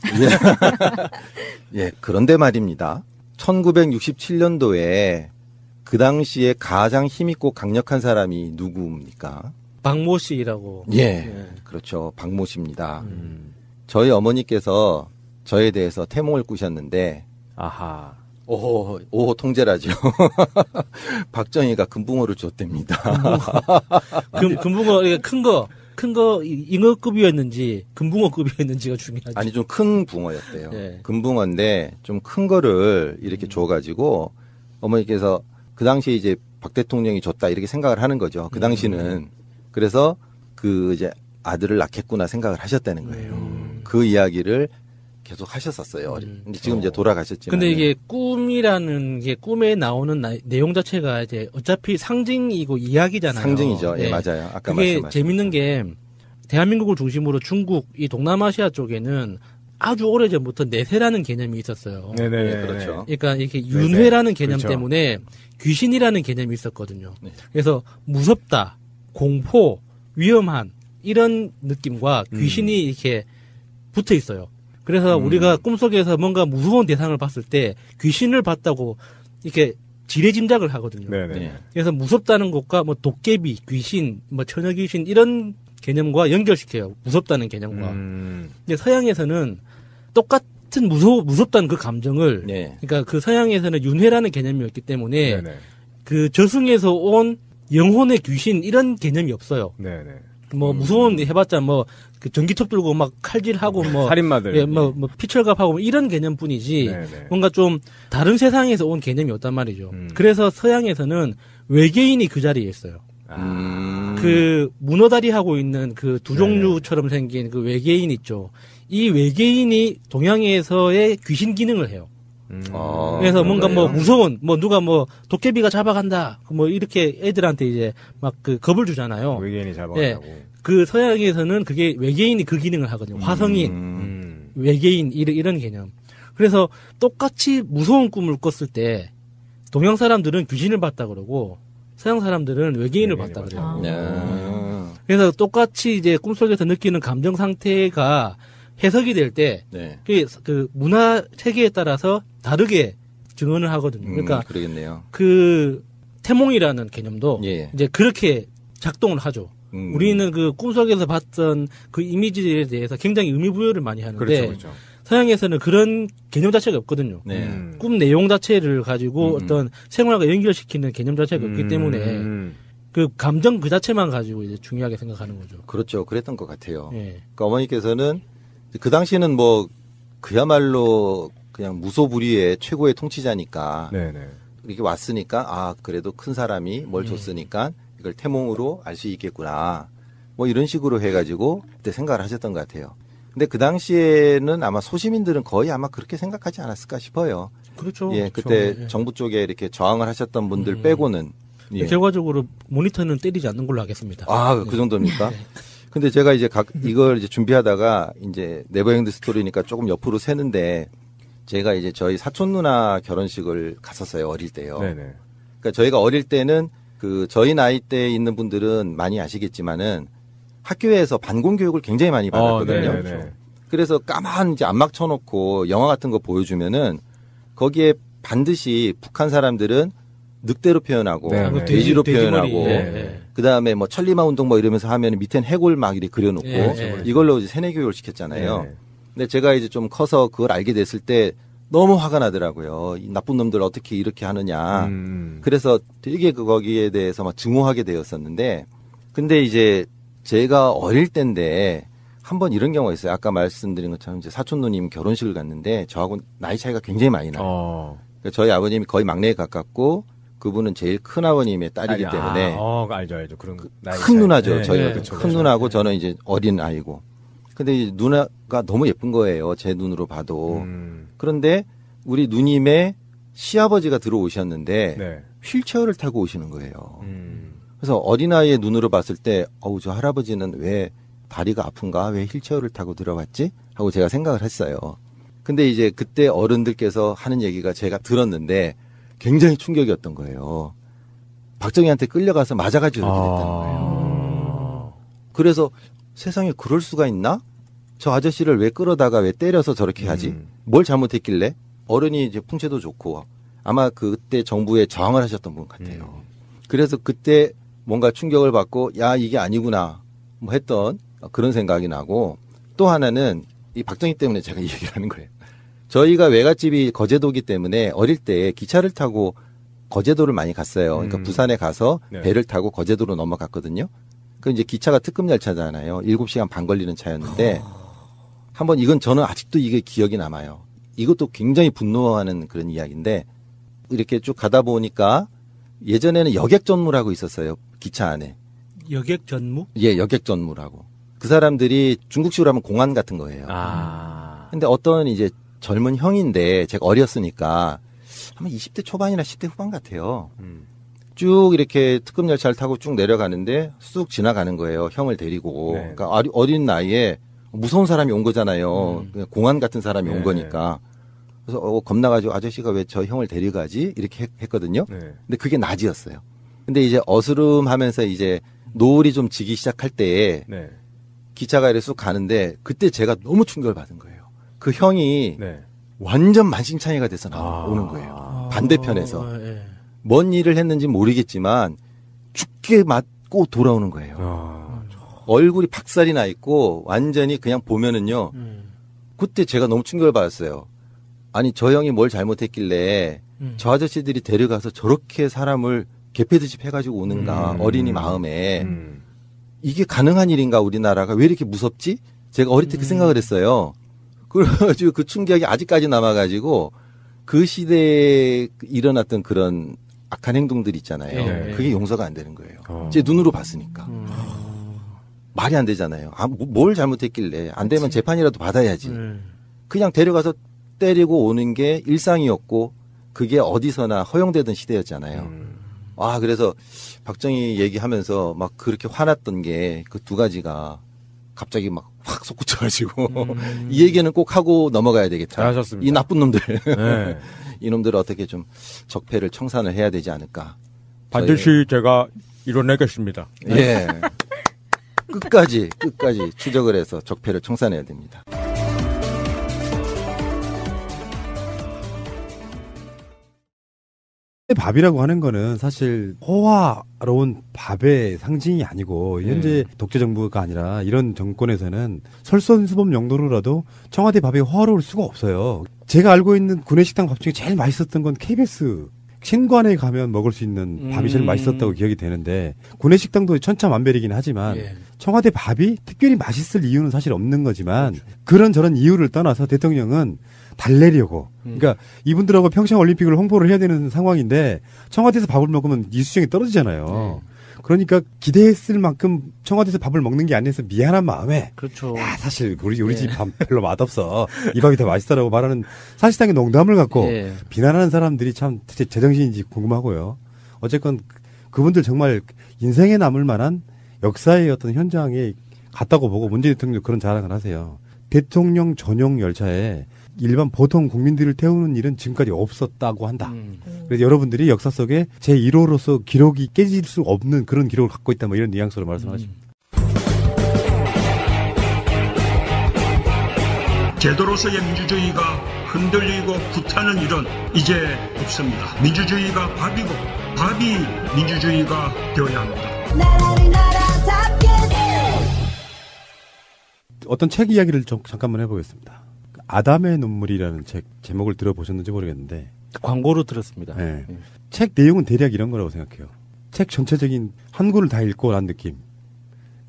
예, 그런데 말입니다. 1967년도에 그 당시에 가장 힘있고 강력한 사람이 누구입니까? 박모 씨라고. 예, 그렇죠. 박모 씨입니다. 저희 어머니께서 저에 대해서 태몽을 꾸셨는데, 아하. 오호 통제라죠. 박정희가 금붕어를 줬답니다. 금붕어, 큰 거, 잉어급이었는지, 금붕어급이었는지가 중요하죠. 아니, 좀 큰 붕어였대요. 네. 금붕어인데, 좀 큰 거를 이렇게 줘가지고, 어머니께서 그 당시에 이제 박 대통령이 줬다, 이렇게 생각을 하는 거죠. 그 당시는. 그래서 그 이제 아들을 낳겠구나 생각을 하셨다는 거예요. 그 이야기를 계속 하셨었어요. 근데 지금 이제 돌아가셨지만. 근데 이게 꿈이라는 게 꿈에 나오는 내용 자체가 이제 어차피 상징이고 이야기잖아요. 상징이죠. 예, 네. 맞아요. 아까 그게 말씀하신. 재밌는 게 대한민국을 중심으로 중국, 이 동남아시아 쪽에는 아주 오래전부터 내세라는 개념이 있었어요. 네네. 예, 그렇죠. 그러니까 이렇게 윤회라는 개념 그렇죠. 때문에 귀신이라는 개념이 있었거든요. 그래서 무섭다, 공포, 위험한 이런 느낌과 귀신이 이렇게 붙어 있어요. 그래서 우리가 꿈속에서 뭔가 무서운 대상을 봤을 때 귀신을 봤다고 이렇게 지레짐작을 하거든요. 네네. 그래서 무섭다는 것과 뭐 도깨비, 귀신, 뭐 처녀 귀신 이런 개념과 연결시켜요. 무섭다는 개념과. 근데 서양에서는 똑같은 무섭다는 그 감정을 그러니까 그 서양에서는 윤회라는 개념이었기 때문에 네네. 그 저승에서 온 영혼의 귀신 이런 개념이 없어요. 네네. 뭐 무서운 해봤자 뭐 그 전기톱 들고 막 칼질하고 뭐 살인마들. 예, 뭐 피철갑하고 뭐 이런 개념뿐이지 네네. 뭔가 좀 다른 세상에서 온 개념이 없단 말이죠. 그래서 서양에서는 외계인이 그 자리에 있어요. 그 문어다리 하고 있는 그 두 종류처럼 생긴 그 외계인 있죠. 이 외계인이 동양에서의 귀신 기능을 해요. 그래서 뭔가 뭐 무서운 뭐 누가 뭐 도깨비가 잡아간다 뭐 이렇게 애들한테 이제 막 그 겁을 주잖아요. 외계인이 잡아간다고. 그 서양에서는 그게 외계인이 그 기능을 하거든요. 화성인, 외계인 이런 개념. 그래서 똑같이 무서운 꿈을 꿨을 때 동양 사람들은 귀신을 봤다 그러고 서양 사람들은 외계인을 봤다 그래요. 그래서 똑같이 이제 꿈속에서 느끼는 감정 상태가 해석이 될 때 그 문화 체계에 따라서 다르게 증언을 하거든요. 그러니까 그러겠네요. 그 태몽이라는 개념도 이제 그렇게 작동을 하죠. 우리는 그 꿈속에서 봤던 그 이미지에 대해서 굉장히 의미 부여를 많이 하는데 그렇죠. 서양에서는 그런 개념 자체가 없거든요. 꿈 내용 자체를 가지고 어떤 생활과 연결시키는 개념 자체가 없기 때문에 그 감정 그 자체만 가지고 이제 중요하게 생각하는 거죠. 그렇죠. 그랬던 것 같아요. 그러니까 어머니께서는 그 당시에는 뭐 그야말로 그냥 무소불위의 최고의 통치자니까 이렇게 왔으니까 그래도 큰 사람이 뭘 줬으니까 이걸 태몽으로 알 수 있겠구나. 뭐 이런 식으로 해가지고 그때 생각을 하셨던 것 같아요. 근데 그 당시에는 아마 소시민들은 거의 아마 그렇게 생각하지 않았을까 싶어요. 그렇죠. 예, 그때 정부 쪽에 이렇게 저항을 하셨던 분들 빼고는. 결과적으로 모니터는 때리지 않는 걸로 하겠습니다. 그 정도입니까? 근데 제가 이제 이걸 이제 준비하다가 이제 네버엔드 스토리니까 조금 옆으로 새는데 제가 이제 저희 사촌 누나 결혼식을 갔었어요. 어릴 때요. 그러니까 저희가 어릴 때는 그 저희 나이 때 있는 분들은 많이 아시겠지만은 학교에서 반공 교육을 굉장히 많이 받았거든요. 그래서 까만 이제 안막 쳐놓고 영화 같은 거 보여주면은 거기에 반드시 북한 사람들은 늑대로 표현하고 돼지로 표현하고 그 다음에 뭐 천리마 운동 뭐 이러면서 하면 밑엔 해골 막 이렇게 그려놓고 이걸로 이제 세뇌 교육을 시켰잖아요. 근데 제가 이제 좀 커서 그걸 알게 됐을 때 너무 화가 나더라고요. 이 나쁜 놈들 어떻게 이렇게 하느냐. 그래서 되게 거기에 대해서 막 증오하게 되었었는데, 근데 이제 제가 어릴 때인데 한번 이런 경우가 있어요. 아까 말씀드린 것처럼 이제 사촌 누님 결혼식을 갔는데 저하고 나이 차이가 굉장히 많이 나요. 그러니까 저희 아버님이 거의 막내에 가깝고 그분은 제일 큰 아버님의 딸이기 때문에 알죠. 그런 큰 누나죠. 저희가 큰 누나고 저는 이제 어린 아이고. 근데 이 누나가 너무 예쁜 거예요. 제 눈으로 봐도. 그런데 우리 누님의 시아버지가 들어오셨는데 휠체어를 타고 오시는 거예요. 그래서 어린아이의 눈으로 봤을 때 저 할아버지는 왜 다리가 아픈가? 왜 휠체어를 타고 들어왔지? 하고 제가 생각을 했어요. 근데 이제 그때 어른들께서 하는 얘기가 제가 들었는데 굉장히 충격이었던 거예요. 박정희한테 끌려가서 맞아가지고 이렇게 됐다는 거예요. 그래서 세상에 그럴 수가 있나? 저 아저씨를 왜 끌어다가 왜 때려서 저렇게 하지? 뭘 잘못했길래? 어른이 이제 풍채도 좋고 아마 그때 정부에 저항을 하셨던 분 같아요. 그래서 그때 뭔가 충격을 받고 야 이게 아니구나 뭐 했던 그런 생각이 나고 또 하나는 이 박정희 때문에 제가 이 얘기를 하는 거예요. 저희가 외갓집이 거제도기 때문에 어릴 때 기차를 타고 거제도를 많이 갔어요. 그러니까 부산에 가서 배를 타고 거제도로 넘어갔거든요. 그 이제 기차가 특급 열차잖아요. 7시간 반 걸리는 차였는데 한번 이건 저는 아직도 이게 기억이 남아요. 이것도 굉장히 분노하는 그런 이야기인데 이렇게 쭉 가다 보니까 예전에는 여객전무라고 있었어요. 기차 안에. 여객전무? 예, 여객전무라고. 그 사람들이 중국식으로 하면 공안 같은 거예요. 근데 어떤 이제 젊은 형인데 제가 어렸으니까 아마 20대 초반이나 10대 후반 같아요. 쭉 이렇게 특급 열차를 타고 쭉 내려가는데 쑥 지나가는 거예요. 형을 데리고. 네. 그러니까 어린 나이에 무서운 사람이 온 거잖아요. 공안 같은 사람이 온 거니까. 그래서 겁나가지고 아저씨가 왜 저 형을 데려가지? 이렇게 했거든요. 근데 그게 낮이었어요. 근데 이제 어스름하면서 이제 노을이 좀 지기 시작할 때에 기차가 이렇게 쑥 가는데 그때 제가 너무 충격을 받은 거예요. 그 형이 완전 만신창이가 돼서 나오는 거예요. 반대편에서. 뭔 일을 했는지 모르겠지만 죽게 맞고 돌아오는 거예요. 얼굴이 박살이 나 있고 완전히 그냥 보면은요. 그때 제가 너무 충격을 받았어요. 아니 저 형이 뭘 잘못했길래 저 아저씨들이 데려가서 저렇게 사람을 개패듯이 해가지고 오는가 어린이 마음에 이게 가능한 일인가 우리나라가 왜 이렇게 무섭지? 제가 어릴 때 그 생각을 했어요. 그래가지고 그 충격이 아직까지 남아가지고 그 시대에 일어났던 그런 악한 행동들 있잖아요. 그게 용서가 안 되는 거예요. 제 눈으로 봤으니까. 말이 안 되잖아요. 뭘 잘못했길래 안 되면 재판이라도 받아야지. 그냥 데려가서 때리고 오는 게 일상이었고 그게 어디서나 허용되던 시대였잖아요. 그래서 박정희 얘기하면서 막 그렇게 화났던 게 그 두 가지가 갑자기 막 확 솟구쳐가지고 이 얘기는 꼭 하고 넘어가야 되겠다. 잘하셨습니다. 이 나쁜 놈들. 이놈들을 어떻게 좀 적폐를 청산을 해야 되지 않을까. 반드시 제가 이뤄내겠습니다. 예. 끝까지 추적을 해서 적폐를 청산해야 됩니다. 밥이라고 하는 거는 사실 호화로운 밥의 상징이 아니고 현재 독재 정부가 아니라 이런 정권에서는 설선수범 용도로라도 청와대 밥이 호화로울 수가 없어요. 제가 알고 있는 구내식당 밥 중에 제일 맛있었던 건 KBS 신관에 가면 먹을 수 있는 밥이 제일 맛있었다고 기억이 되는데 구내식당도 천차만별이긴 하지만 청와대 밥이 특별히 맛있을 이유는 사실 없는 거지만 그런저런 이유를 떠나서 대통령은 달래려고. 그러니까 이분들하고 평창올림픽을 홍보를 해야 되는 상황인데 청와대에서 밥을 먹으면 이수정이 떨어지잖아요. 그러니까 기대했을 만큼 청와대에서 밥을 먹는 게 아니어서 미안한 마음에. 그렇죠. 야, 사실 우리 집 밥 별로 맛없어. 이 밥이 더 맛있다라고 말하는 사실상의 농담을 갖고 비난하는 사람들이 참 제정신인지 궁금하고요. 어쨌건 그분들 정말 인생에 남을 만한 역사의 어떤 현장에 갔다고 보고 문재인 대통령 그런 자랑을 하세요. 대통령 전용 열차에 일반 보통 국민들을 태우는 일은 지금까지 없었다고 한다. 그래서 여러분들이 역사 속에 제1호로서 기록이 깨질 수 없는 그런 기록을 갖고 있다. 뭐 이런 뉘앙스로 말씀하십니다. 제도로서의 민주주의가 흔들리고 구타는 일은 이제 없습니다. 민주주의가 밥이고 밥이 민주주의가 되어야 합니다. 어떤 책 이야기를 잠깐만 해보겠습니다. 아담의 눈물이라는 책 제목을 들어보셨는지 모르겠는데 광고로 들었습니다. 네. 책 내용은 대략 이런 거라고 생각해요. 책 전체적인 한 권을 다 읽고 난 느낌.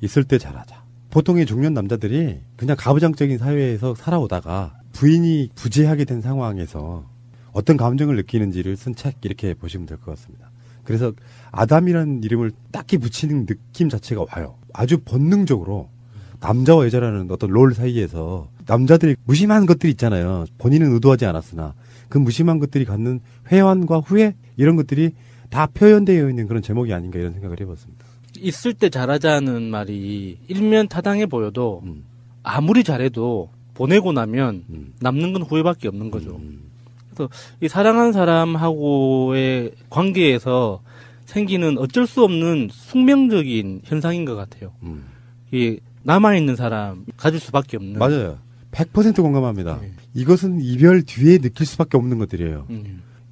있을 때 잘하자. 보통의 중년 남자들이 그냥 가부장적인 사회에서 살아오다가 부인이 부재하게 된 상황에서 어떤 감정을 느끼는지를 쓴 책 이렇게 보시면 될 것 같습니다. 그래서 아담이라는 이름을 딱히 붙이는 느낌 자체가 와요. 아주 본능적으로 남자와 여자라는 어떤 롤 사이에서 남자들이 무심한 것들이 있잖아요. 본인은 의도하지 않았으나 그 무심한 것들이 갖는 회환과 후회 이런 것들이 다 표현되어 있는 그런 제목이 아닌가 이런 생각을 해봤습니다. 있을 때 잘하자는 말이 일면 타당해 보여도 아무리 잘해도 보내고 나면 남는 건 후회밖에 없는 거죠. 그래서 이 사랑하는 사람하고의 관계에서 생기는 어쩔 수 없는 숙명적인 현상인 것 같아요. 이 남아있는 사람 가질 수밖에 없는. 맞아요. 100% 공감합니다. 이것은 이별 뒤에 느낄 수밖에 없는 것들이에요.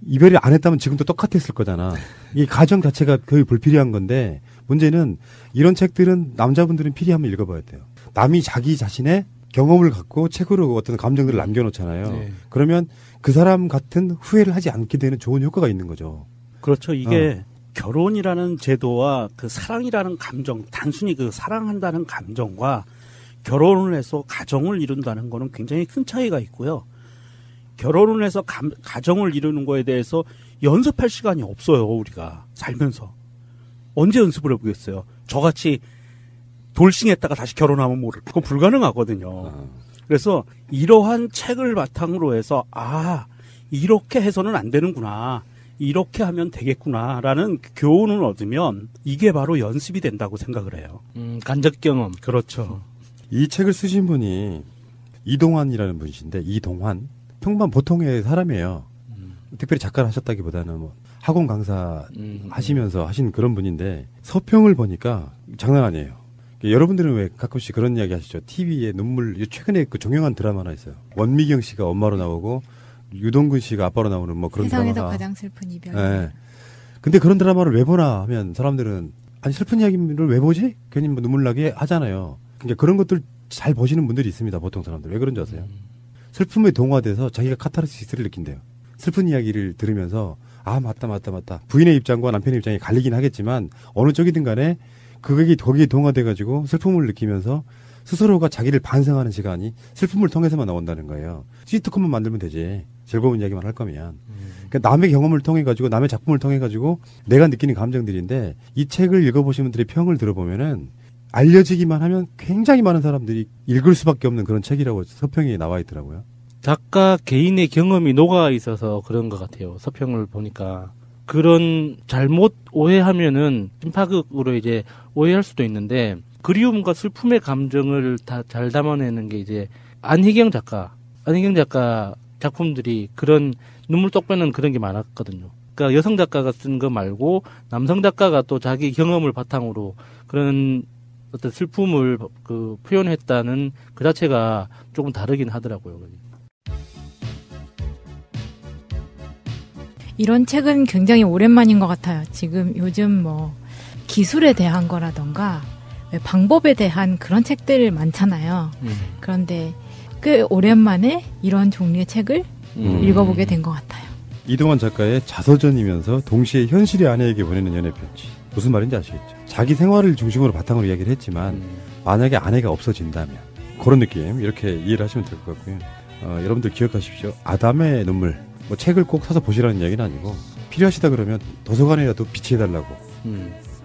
이별을 안 했다면 지금도 똑같았을 거잖아. 이 가정 자체가 거의 불필요한 건데 문제는 이런 책들은 남자분들은 필히 한번 읽어봐야 돼요. 남이 자기 자신의 경험을 갖고 책으로 어떤 감정들을 남겨놓잖아요. 네. 그러면 그 사람 같은 후회를 하지 않게 되는 좋은 효과가 있는 거죠. 그렇죠. 이게 결혼이라는 제도와 그 사랑이라는 감정, 단순히 그 사랑한다는 감정과 결혼을 해서 가정을 이룬다는 거는 굉장히 큰 차이가 있고요. 결혼을 해서 가정을 이루는 거에 대해서 연습할 시간이 없어요, 우리가 살면서. 언제 연습을 해보겠어요? 저같이 돌싱했다가 다시 결혼하면 모를. 그건 불가능하거든요. 그래서 이러한 책을 바탕으로 해서 이렇게 해서는 안 되는구나. 이렇게 하면 되겠구나라는 교훈을 얻으면 이게 바로 연습이 된다고 생각을 해요. 간접 경험. 그렇죠. 이 책을 쓰신 분이 이동환이라는 분이신데 이동환 평범 보통의 사람이에요. 특별히 작가를 하셨다기보다는 뭐 학원 강사 하시면서 하신 그런 분인데 서평을 보니까 장난 아니에요. 여러분들은 왜 가끔씩 그런 이야기 하시죠? TV에 눈물, 최근에 그 종영한 드라마 하나 있어요. 원미경 씨가 엄마로 나오고 유동근 씨가 아빠로 나오는 뭐 그런 세상에서 드라마가. 가장 슬픈 이별. 네. 근데 그런 드라마를 왜 보나 하면 사람들은 아니 슬픈 이야기를 왜 보지? 괜히 뭐 눈물 나게 하잖아요. 그러니까 그런 것들 잘 보시는 분들이 있습니다. 보통 사람들. 왜 그런지 아세요? 슬픔에 동화돼서 자기가 카타르시스를 느낀대요. 슬픈 이야기를 들으면서 맞다. 부인의 입장과 남편의 입장이 갈리긴 하겠지만 어느 쪽이든 간에 거기에 동화돼가지고 슬픔을 느끼면서 스스로가 자기를 반성하는 시간이 슬픔을 통해서만 나온다는 거예요. 시트콤만 만들면 되지. 즐거운 이야기만 할 거면. 그러니까 남의 경험을 통해가지고 남의 작품을 통해가지고 내가 느끼는 감정들인데 이 책을 읽어보신 분들의 평을 들어보면은 알려지기만 하면 굉장히 많은 사람들이 읽을 수밖에 없는 그런 책이라고 서평에 나와 있더라고요. 작가 개인의 경험이 녹아 있어서 그런 것 같아요. 서평을 보니까. 그런 잘못 오해하면은 심파극으로 이제 오해할 수도 있는데 그리움과 슬픔의 감정을 다 잘 담아내는 게 이제 안희경 작가 작품들이 그런 눈물 똑 빼는 그런 게 많았거든요. 그러니까 여성 작가가 쓴 거 말고 남성 작가가 또 자기 경험을 바탕으로 그런 어떤 슬픔을 표현했다는 그 자체가 조금 다르긴 하더라고요. 이런 책은 굉장히 오랜만인 것 같아요. 지금 요즘 뭐 기술에 대한 거라던가 방법에 대한 그런 책들 많잖아요. 그런데 꽤 오랜만에 이런 종류의 책을 읽어보게 된 것 같아요. 이동환 작가의 자서전이면서 동시에 현실의 아내에게 보내는 연애편지. 무슨 말인지 아시겠죠? 자기 생활을 중심으로 바탕으로 이야기를 했지만 만약에 아내가 없어진다면 그런 느낌 이렇게 이해를 하시면 될 것 같고요. 여러분들 기억하십시오. 아담의 눈물. 뭐 책을 꼭 사서 보시라는 이야기는 아니고 필요하시다 그러면 도서관에라도 비치해달라고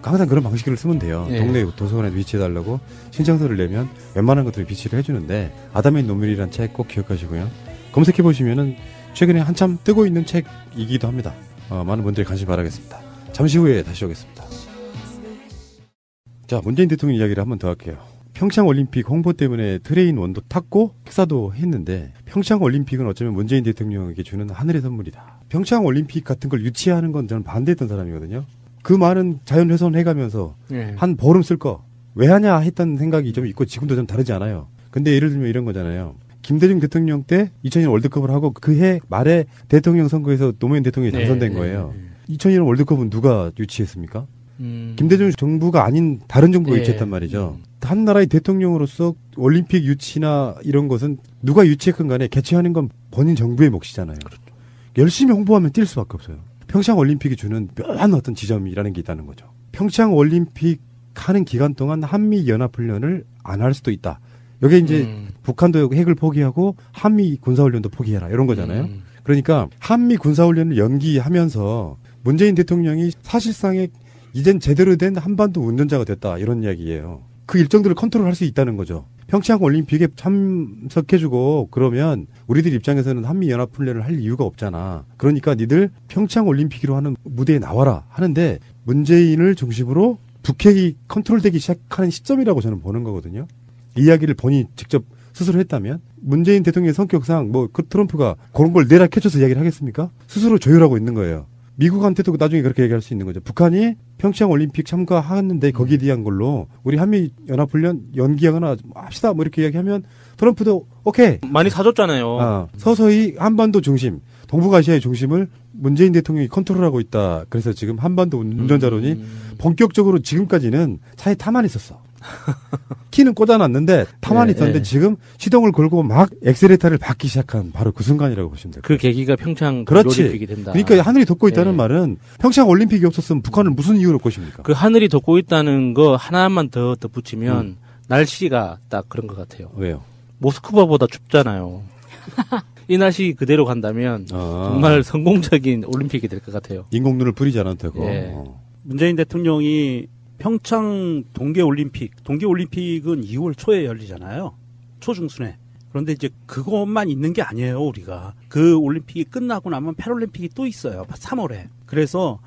항상 그런 방식으로 쓰면 돼요. 네. 동네 도서관에 비치해달라고 신청서를 내면 웬만한 것들을 비치를 해주는데 아담의 눈물이라는 책 꼭 기억하시고요. 검색해보시면은 최근에 한참 뜨고 있는 책이기도 합니다. 많은 분들이 관심 바라겠습니다. 잠시 후에 다시 오겠습니다. 자, 문재인 대통령 이야기를 한번 더 할게요. 평창올림픽 홍보 때문에 트레인 원도 탔고 식사도 했는데 평창올림픽은 어쩌면 문재인 대통령에게 주는 하늘의 선물이다. 평창올림픽 같은 걸 유치하는 건 저는 반대했던 사람이거든요. 그 많은 자연훼손 해가면서 한 보름 쓸 거 왜 하냐 했던 생각이 좀 있고 지금도 좀 다르지 않아요. 근데 예를 들면 이런 거잖아요. 김대중 대통령 때 2002년 월드컵을 하고 그 해 말에 대통령 선거에서 노무현 대통령이 당선된 거예요. 2002년 월드컵은 누가 유치했습니까? 김대중 정부가 아닌 다른 정부가 유치했단 말이죠. 한 나라의 대통령으로서 올림픽 유치나 이런 것은 누가 유치했건 간에 개최하는 건 본인 정부의 몫이잖아요. 그렇죠. 열심히 홍보하면 뛸 수밖에 없어요. 평창올림픽이 주는 묘한 어떤 지점이라는 게 있다는 거죠. 평창올림픽 하는 기간 동안 한미연합훈련을 안 할 수도 있다. 여기에 이제 북한도 핵을 포기하고 한미 군사훈련도 포기해라 이런 거잖아요. 그러니까 한미 군사훈련을 연기하면서 문재인 대통령이 사실상의 이젠 제대로 된 한반도 운전자가 됐다 이런 이야기예요. 그 일정들을 컨트롤할 수 있다는 거죠. 평창 올림픽에 참석해주고 그러면 우리들 입장에서는 한미연합훈련을 할 이유가 없잖아. 그러니까 니들 평창 올림픽으로 하는 무대에 나와라 하는데 문재인을 중심으로 북핵이 컨트롤되기 시작하는 시점이라고 저는 보는 거거든요. 이 이야기를 본인이 직접 스스로 했다면 문재인 대통령의 성격상 뭐 그 트럼프가 그런 걸 내라 켜쳐서 이야기를 하겠습니까? 스스로 조율하고 있는 거예요. 미국한테도 나중에 그렇게 얘기할 수 있는 거죠. 북한이 평창 올림픽 참가하는데 거기에 대한 걸로 우리 한미 연합훈련 연기하거나 합시다 뭐 이렇게 이야기하면 트럼프도 오케이 많이 사줬잖아요. 서서히 한반도 중심, 동북아시아의 중심을 문재인 대통령이 컨트롤하고 있다. 그래서 지금 한반도 운전자론이 본격적으로 지금까지는 차에 타만 있었어. 키는 꽂아놨는데 타만 있었는데 지금 시동을 걸고 막 엑셀레이터를 받기 시작한 바로 그 순간이라고 보시면 돼요. 그 계기가 평창 그렇지. 올림픽이 된다. 그러니까 하늘이 덮고 있다는 말은 평창 올림픽이 없었으면 북한을 무슨 이유로 것입니까? 그 하늘이 덮고 있다는 거 하나만 더 덧붙이면 날씨가 딱 그런 것 같아요. 왜요? 모스크바보다 춥잖아요. 이 날씨 그대로 간다면 정말 성공적인 올림픽이 될 것 같아요. 인공눈을 뿌리지 않아도 되고. 문재인 대통령이 평창 동계올림픽은 2월 초에 열리잖아요. 초중순에. 그런데 이제 그것만 있는 게 아니에요, 우리가. 그 올림픽이 끝나고 나면 패럴림픽이 또 있어요. 3월에. 그래서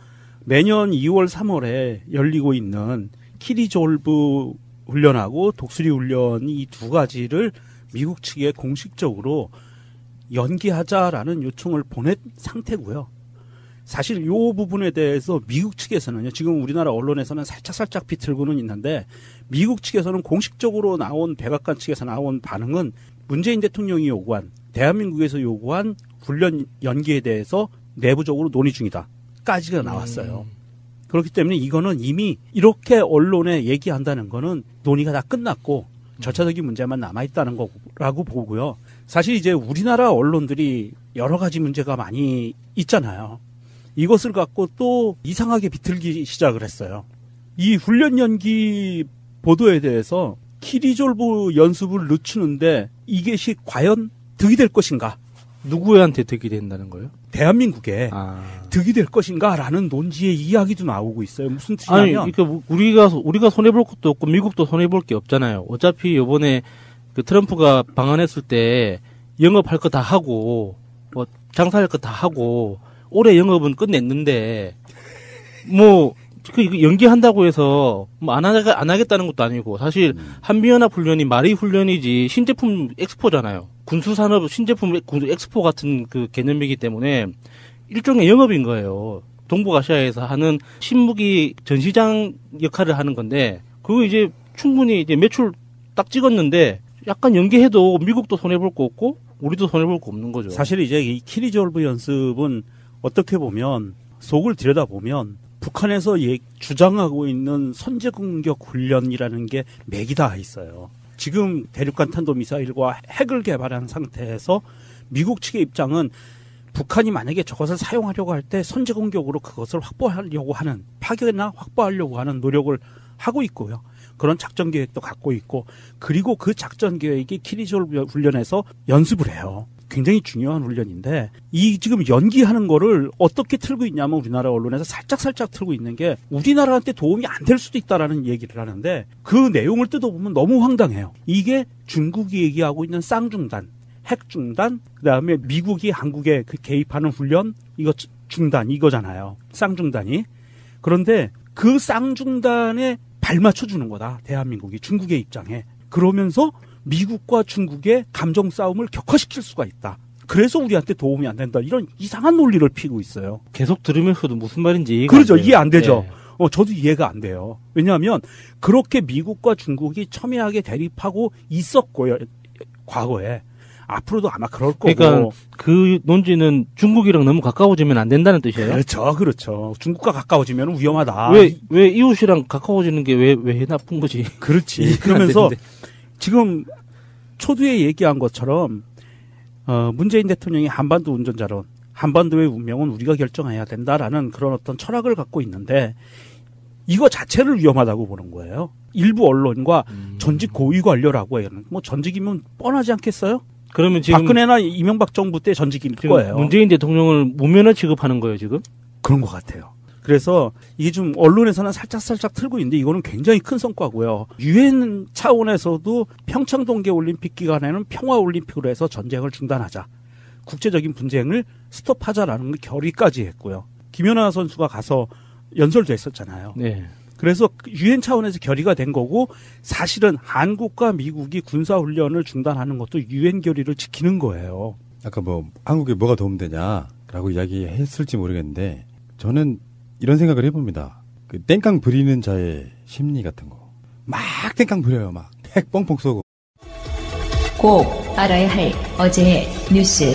매년 2월, 3월에 열리고 있는 키리졸브 훈련하고 독수리 훈련 이 두 가지를 미국 측에 공식적으로 연기하자라는 요청을 보낸 상태고요. 사실 이 부분에 대해서 미국 측에서는요, 지금 우리나라 언론에서는 살짝 비틀고는 있는데, 미국 측에서는 공식적으로 나온, 백악관 측에서 나온 반응은 문재인 대통령이 요구한, 대한민국에서 요구한 훈련 연기에 대해서 내부적으로 논의 중이다. 까지가 나왔어요. 그렇기 때문에 이거는 이미 이렇게 언론에 얘기한다는 거는 논의가 다 끝났고, 절차적인 문제만 남아있다는 거라고 보고요. 사실 이제 우리나라 언론들이 여러 가지 문제가 많이 있잖아요. 이것을 갖고 또 이상하게 비틀기 시작을 했어요. 이 훈련 연기 보도에 대해서 키리졸브 연습을 늦추는데 이것이 과연 득이 될 것인가? 누구한테 득이 된다는 거예요? 대한민국에 득이 될 것인가라는 논지의 이야기도 나오고 있어요. 무슨 뜻이냐면, 아니, 그러니까 우리가 손해 볼 것도 없고 미국도 손해 볼 게 없잖아요. 어차피 이번에 그 트럼프가 방한했을 때 영업할 거 다 하고 뭐 장사할 거 다 하고 올해 영업은 끝냈는데 뭐 그 연기한다고 해서 뭐 안 하겠다는 것도 아니고, 사실 한미연합 훈련이 말이 훈련이지 신제품 엑스포잖아요. 군수산업 신제품 엑스포 같은 그 개념이기 때문에 일종의 영업인 거예요. 동북아시아에서 하는 신무기 전시장 역할을 하는 건데, 그거 이제 충분히 이제 매출 딱 찍었는데 약간 연기해도 미국도 손해볼 거 없고 우리도 손해볼 거 없는 거죠. 사실 이제 이 키리졸브 연습은 어떻게 보면 속을 들여다보면 북한에서 주장하고 있는 선제공격 훈련이라는 게 맥이 다 있어요. 지금 대륙간 탄도미사일과 핵을 개발한 상태에서 미국 측의 입장은 북한이 만약에 저것을 사용하려고 할 때 선제공격으로 그것을 확보하려고 하는, 파괴나 확보하려고 하는 노력을 하고 있고요. 그런 작전 계획도 갖고 있고, 그리고 그 작전 계획이 키리졸브 훈련에서 연습을 해요. 굉장히 중요한 훈련인데, 이 지금 연기하는 거를 어떻게 틀고 있냐면 우리나라 언론에서 살짝 틀고 있는 게 우리나라한테 도움이 안 될 수도 있다라는 얘기를 하는데, 그 내용을 뜯어보면 너무 황당해요. 이게 중국이 얘기하고 있는 쌍중단, 핵중단, 그다음에 미국이 한국에 개입하는 훈련, 이거 중단 이거잖아요. 쌍중단이. 그런데 그 쌍중단에 발맞춰주는 거다, 대한민국이 중국의 입장에. 그러면서 미국과 중국의 감정 싸움을 격화시킬 수가 있다. 그래서 우리한테 도움이 안 된다. 이런 이상한 논리를 피고 있어요. 계속 들으면서도 무슨 말인지 이해가 그렇죠. 안 돼요. 이해 안 되죠. 네. 저도 이해가 안 돼요. 왜냐하면 그렇게 미국과 중국이 첨예하게 대립하고 있었고요, 과거에. 앞으로도 아마 그럴 거고. 그러니까 그 논지는 중국이랑 너무 가까워지면 안 된다는 뜻이에요? 그렇죠. 중국과 가까워지면 위험하다. 왜 이웃이랑 가까워지는 게 왜 나쁜 거지? 그렇지. 그러면서 지금 초두에 얘기한 것처럼 문재인 대통령이 한반도 운전자론, 한반도의 운명은 우리가 결정해야 된다라는 그런 어떤 철학을 갖고 있는데, 이거 자체를 위험하다고 보는 거예요. 일부 언론과 전직 고위 관료라고 해요. 뭐 전직이면 뻔하지 않겠어요? 그러면 지금 박근혜나 이명박 정부 때 전직일 거예요. 문재인 대통령을 무면허 취급하는 거예요, 지금? 그런 것 같아요. 그래서 이게 좀 언론에서는 살짝 틀고 있는데 이거는 굉장히 큰 성과고요. 유엔 차원에서도 평창 동계올림픽 기간에는 평화올림픽으로 해서 전쟁을 중단하자. 국제적인 분쟁을 스톱하자라는 결의까지 했고요. 김연아 선수가 가서 연설도 했었잖아요. 네. 그래서 유엔 차원에서 결의가 된 거고 사실은 한국과 미국이 군사훈련을 중단하는 것도 유엔 결의를 지키는 거예요. 아까 한국에 뭐가 도움되냐라고 이야기했을지 모르겠는데 저는 이런 생각을 해봅니다. 그 땡깡 부리는 자의 심리 같은 거. 막 땡깡 부려요. 막 핵 뻥뻥 쏘고. 꼭 알아야 할 어제의 뉴스.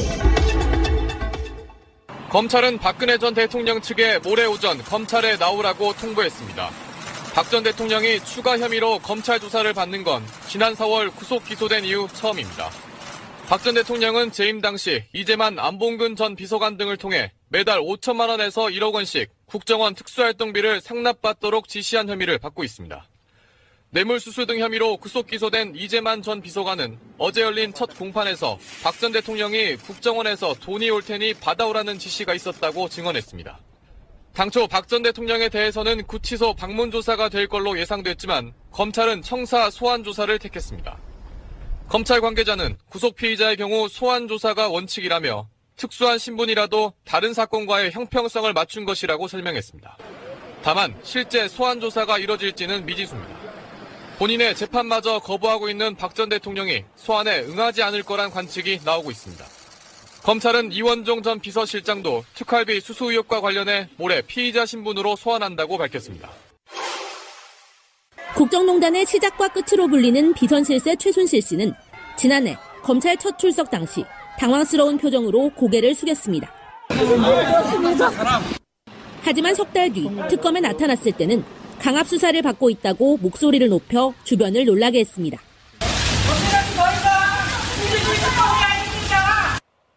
검찰은 박근혜 전 대통령 측에 모레 오전 검찰에 나오라고 통보했습니다. 박 전 대통령이 추가 혐의로 검찰 조사를 받는 건 지난 4월 구속 기소된 이후 처음입니다. 박 전 대통령은 재임 당시 이재만 안봉근 전 비서관 등을 통해 매달 5천만 원에서 1억 원씩 국정원 특수활동비를 상납받도록 지시한 혐의를 받고 있습니다. 뇌물수수 등 혐의로 구속 기소된 이재만 전 비서관은 어제 열린 첫 공판에서 박 전 대통령이 국정원에서 돈이 올 테니 받아오라는 지시가 있었다고 증언했습니다. 당초 박 전 대통령에 대해서는 구치소 방문 조사가 될 걸로 예상됐지만 검찰은 청사 소환 조사를 택했습니다. 검찰 관계자는 구속 피의자의 경우 소환 조사가 원칙이라며 특수한 신분이라도 다른 사건과의 형평성을 맞춘 것이라고 설명했습니다. 다만 실제 소환 조사가 이뤄질지는 미지수입니다. 본인의 재판마저 거부하고 있는 박 전 대통령이 소환에 응하지 않을 거란 관측이 나오고 있습니다. 검찰은 이원종 전 비서실장도 특활비 수수 의혹과 관련해 모레 피의자 신분으로 소환한다고 밝혔습니다. 국정농단의 시작과 끝으로 불리는 비선실세 최순실 씨는 지난해 검찰 첫 출석 당시 당황스러운 표정으로 고개를 숙였습니다. 하지만 석 달 뒤 특검에 나타났을 때는 강압 수사를 받고 있다고 목소리를 높여 주변을 놀라게 했습니다.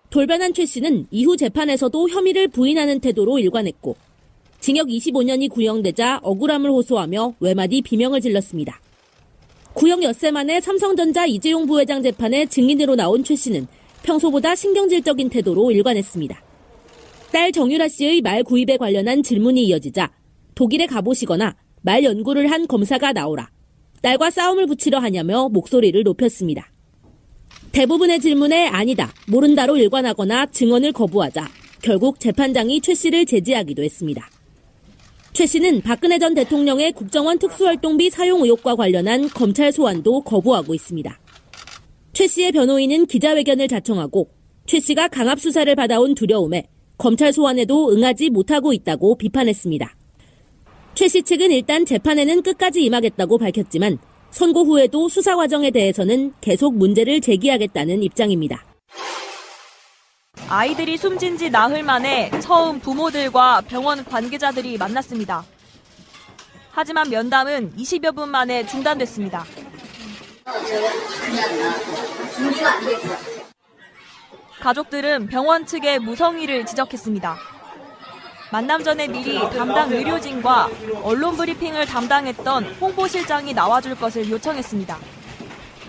돌변한 최 씨는 이후 재판에서도 혐의를 부인하는 태도로 일관했고 징역 25년이 구형되자 억울함을 호소하며 외마디 비명을 질렀습니다. 구형 엿새 만에 삼성전자 이재용 부회장 재판에 증인으로 나온 최 씨는 평소보다 신경질적인 태도로 일관했습니다. 딸 정유라 씨의 말 구입에 관련한 질문이 이어지자 독일에 가보시거나 말 연구를 한 검사가 나오라. 딸과 싸움을 붙이려 하냐며 목소리를 높였습니다. 대부분의 질문에 아니다, 모른다로 일관하거나 증언을 거부하자 결국 재판장이 최 씨를 제지하기도 했습니다. 최 씨는 박근혜 전 대통령의 국정원 특수활동비 사용 의혹과 관련한 검찰 소환도 거부하고 있습니다. 최 씨의 변호인은 기자회견을 자청하고 최 씨가 강압 수사를 받아온 두려움에 검찰 소환에도 응하지 못하고 있다고 비판했습니다. 최 씨 측은 일단 재판에는 끝까지 임하겠다고 밝혔지만 선고 후에도 수사 과정에 대해서는 계속 문제를 제기하겠다는 입장입니다. 아이들이 숨진 지 나흘 만에 처음 부모들과 병원 관계자들이 만났습니다. 하지만 면담은 20여 분 만에 중단됐습니다. 가족들은 병원 측의 무성의를 지적했습니다. 만남 전에 미리 담당 의료진과 언론 브리핑을 담당했던 홍보실장이 나와줄 것을 요청했습니다.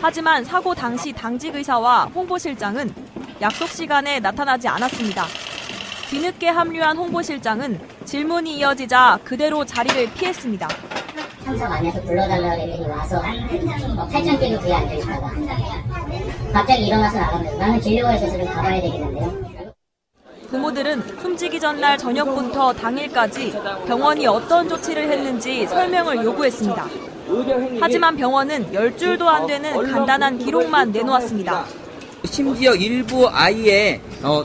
하지만 사고 당시 당직 의사와 홍보실장은 약속 시간에 나타나지 않았습니다. 뒤늦게 합류한 홍보실장은 질문이 이어지자 그대로 자리를 피했습니다. 참석 안 해서 불러달라고 했더니 와서 팔짱 끼고 뒤에 앉아있다가 갑자기 일어나서 나가면 나는 진료원에서 지금 가봐야 되겠는데요. 부모들은 숨지기 전날 저녁부터 당일까지 병원이 어떤 조치를 했는지 설명을 요구했습니다. 하지만 병원은 10줄도 안 되는 간단한 기록만 내놓았습니다. 심지어 일부 아이의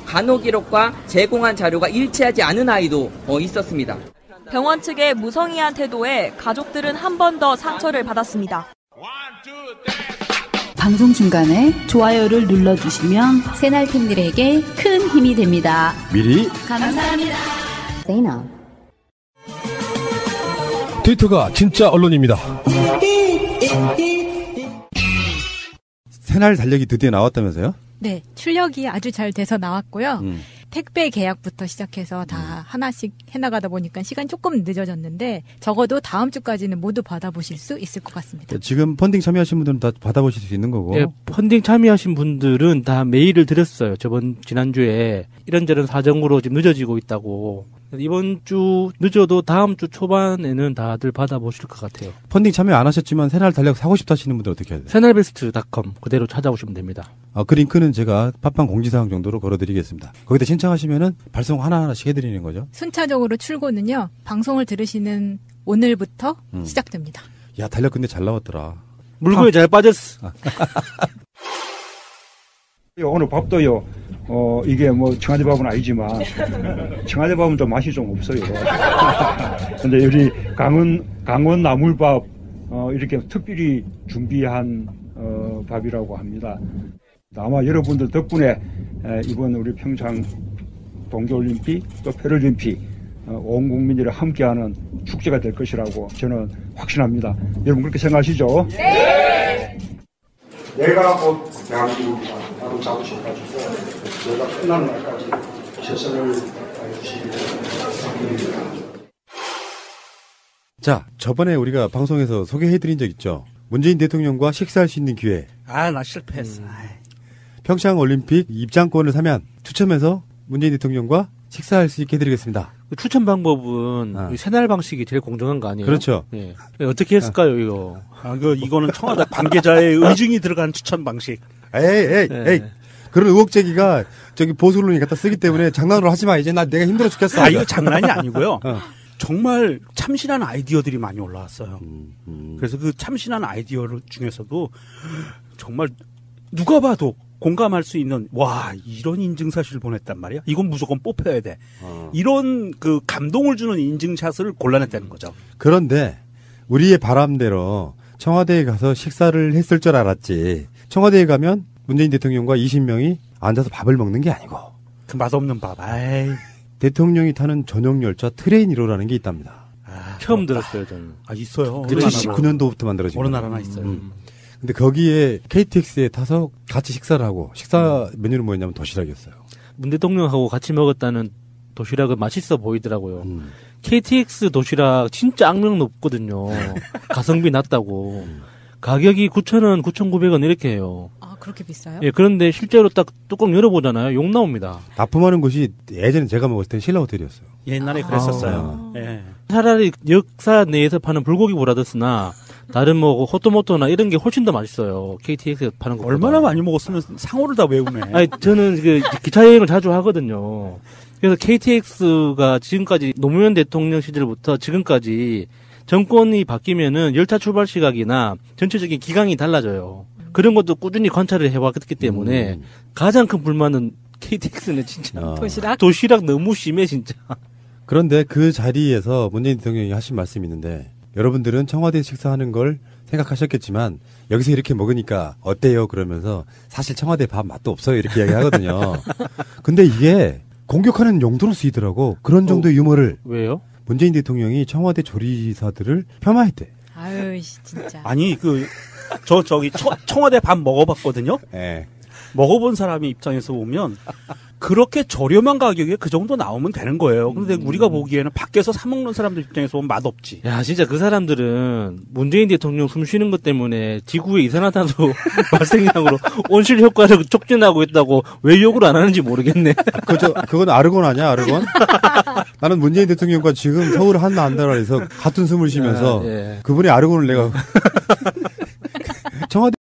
간호 기록과 제공한 자료가 일치하지 않은 아이도 있었습니다. 병원 측의 무성의한 태도에 가족들은 한 번 더 상처를 받았습니다. 방송 중간에 좋아요를 눌러주시면 새날팀들에게 큰 힘이 됩니다. 미리 감사합니다. 트위터가 진짜 언론입니다. 새날 달력이 드디어 나왔다면서요? 네, 출력이 아주 잘 돼서 나왔고요. 택배 계약부터 시작해서 다 하나씩 해나가다 보니까 시간이 조금 늦어졌는데 적어도 다음 주까지는 모두 받아보실 수 있을 것 같습니다. 지금 펀딩 참여하신 분들은 다 받아보실 수 있는 거고. 네, 펀딩 참여하신 분들은 다 메일을 드렸어요. 지난주에 이런저런 사정으로 지금 늦어지고 있다고 이번 주 늦어도 다음 주 초반에는 다들 받아보실 것 같아요. 펀딩 참여 안 하셨지만 새날 달력 사고 싶다 하시는 분들 어떻게 해야 돼요? 새날베스트.com 그대로 찾아오시면 됩니다. 그 링크는 제가 팟빵 공지사항 정도로 걸어드리겠습니다. 거기다 신청하시면은 발송 하나하나씩 해드리는 거죠. 순차적으로 출고는요. 방송을 들으시는 오늘부터 시작됩니다. 야, 달력 근데 잘 나왔더라. 물건이 잘 빠졌어. 오늘 밥도요. 이게 뭐 청와대 밥은 아니지만 청와대 밥은 좀 맛이 좀 없어요. 근데 우리 강원 나물밥 이렇게 특별히 준비한 밥이라고 합니다. 아마 여러분들 덕분에 이번 우리 평창 동계올림픽 또 패럴림픽 온 국민들이 함께하는 축제가 될 것이라고 저는 확신합니다. 여러분 그렇게 생각하시죠? 네. 내가 곧 대한민국이다. 나도 잡으셔가지고 내가 끝나는 날까지 최선을 다해주시기를 부탁드립니다. 자, 저번에 우리가 방송에서 소개해드린 적 있죠. 문재인 대통령과 식사할 수 있는 기회. 나 실패했어. 평창 올림픽 입장권을 사면 추첨해서 문재인 대통령과 식사할 수 있게 해드리겠습니다. 추천 방법은 새날 방식이 제일 공정한 거 아니에요? 그렇죠. 예. 어떻게 했을까요, 이거? 이거는 청와대 관계자의 의중이 들어간 추천 방식. 에이. 그런 의혹 제기가 저기 보수론이 갖다 쓰기 때문에 장난으로 하지 마. 이제 내가 힘들어 죽겠어. 이거 장난이 아니고요. 정말 참신한 아이디어들이 많이 올라왔어요. 그래서 그 참신한 아이디어 중에서도 정말 누가 봐도 공감할 수 있는 이런 인증샷을 보냈단 말이야. 이건 무조건 뽑혀야 돼. 이런 그 감동을 주는 인증샷을 골라냈다는 거죠. 그런데 우리의 바람대로 청와대에 가서 식사를 했을 줄 알았지. 청와대에 가면 문재인 대통령과 20명이 앉아서 밥을 먹는 게 아니고 그 맛없는 밥. 대통령이 타는 전용 열차 트레인 1호라는 게 있답니다. 처음 들었어요, 저는. 있어요. 79년도부터 만들어진 어느 나라나 있어요. 근데 거기에 KTX에 타서 같이 식사를 하고 식사 메뉴는 뭐였냐면 도시락이었어요. 문 대통령하고 같이 먹었다는 도시락은 맛있어 보이더라고요. KTX 도시락 진짜 악명 높거든요. 가성비 낮다고. 가격이 9,000원, 9,900원 이렇게 해요. 그렇게 비싸요? 예, 그런데 실제로 딱 뚜껑 열어보잖아요. 욕 나옵니다. 납품하는 곳이 예전에 제가 먹었을 땐 신라 호텔이었어요. 옛날에 그랬었어요. 예. 차라리 역사 내에서 파는 불고기 브라더스나 다른 뭐 호토모토나 이런 게 훨씬 더 맛있어요. KTX에서 파는 거. 얼마나 많이 먹었으면 상호를 다 외우네. 저는 그 기차 여행을 자주 하거든요. 그래서 KTX가 지금까지 노무현 대통령 시절부터 지금까지 정권이 바뀌면은 열차 출발 시각이나 전체적인 기강이 달라져요. 그런 것도 꾸준히 관찰을 해왔기 때문에 가장 큰 불만은 KTX는 진짜 도시락 너무 심해 진짜. 그런데 그 자리에서 문재인 대통령이 하신 말씀이 있는데 여러분들은 청와대 식사하는 걸 생각하셨겠지만 여기서 이렇게 먹으니까 어때요? 그러면서 사실 청와대 밥 맛도 없어요 이렇게 이야기하거든요. 근데 이게 공격하는 용도로 쓰이더라고. 그런 정도의 유머를. 왜요? 문재인 대통령이 청와대 조리사들을 폄하했대. 아유 진짜. 아니 청와대 밥 먹어봤거든요. 네. 먹어본 사람의 입장에서 보면 그렇게 저렴한 가격에 그 정도 나오면 되는 거예요. 근데 우리가 보기에는 밖에서 사 먹는 사람들 입장에서 보면 맛없지. 야, 진짜 그 사람들은 문재인 대통령 숨 쉬는 것 때문에 지구의 이산화탄소 발생량으로 온실 효과를 촉진하고 있다고 왜 욕을 안 하는지 모르겠네. 그건 아르곤 아니야, 아르곤? 나는 문재인 대통령과 지금 서울 한 나라에서 같은 숨을 쉬면서 그분의 아르곤을 내가 청와대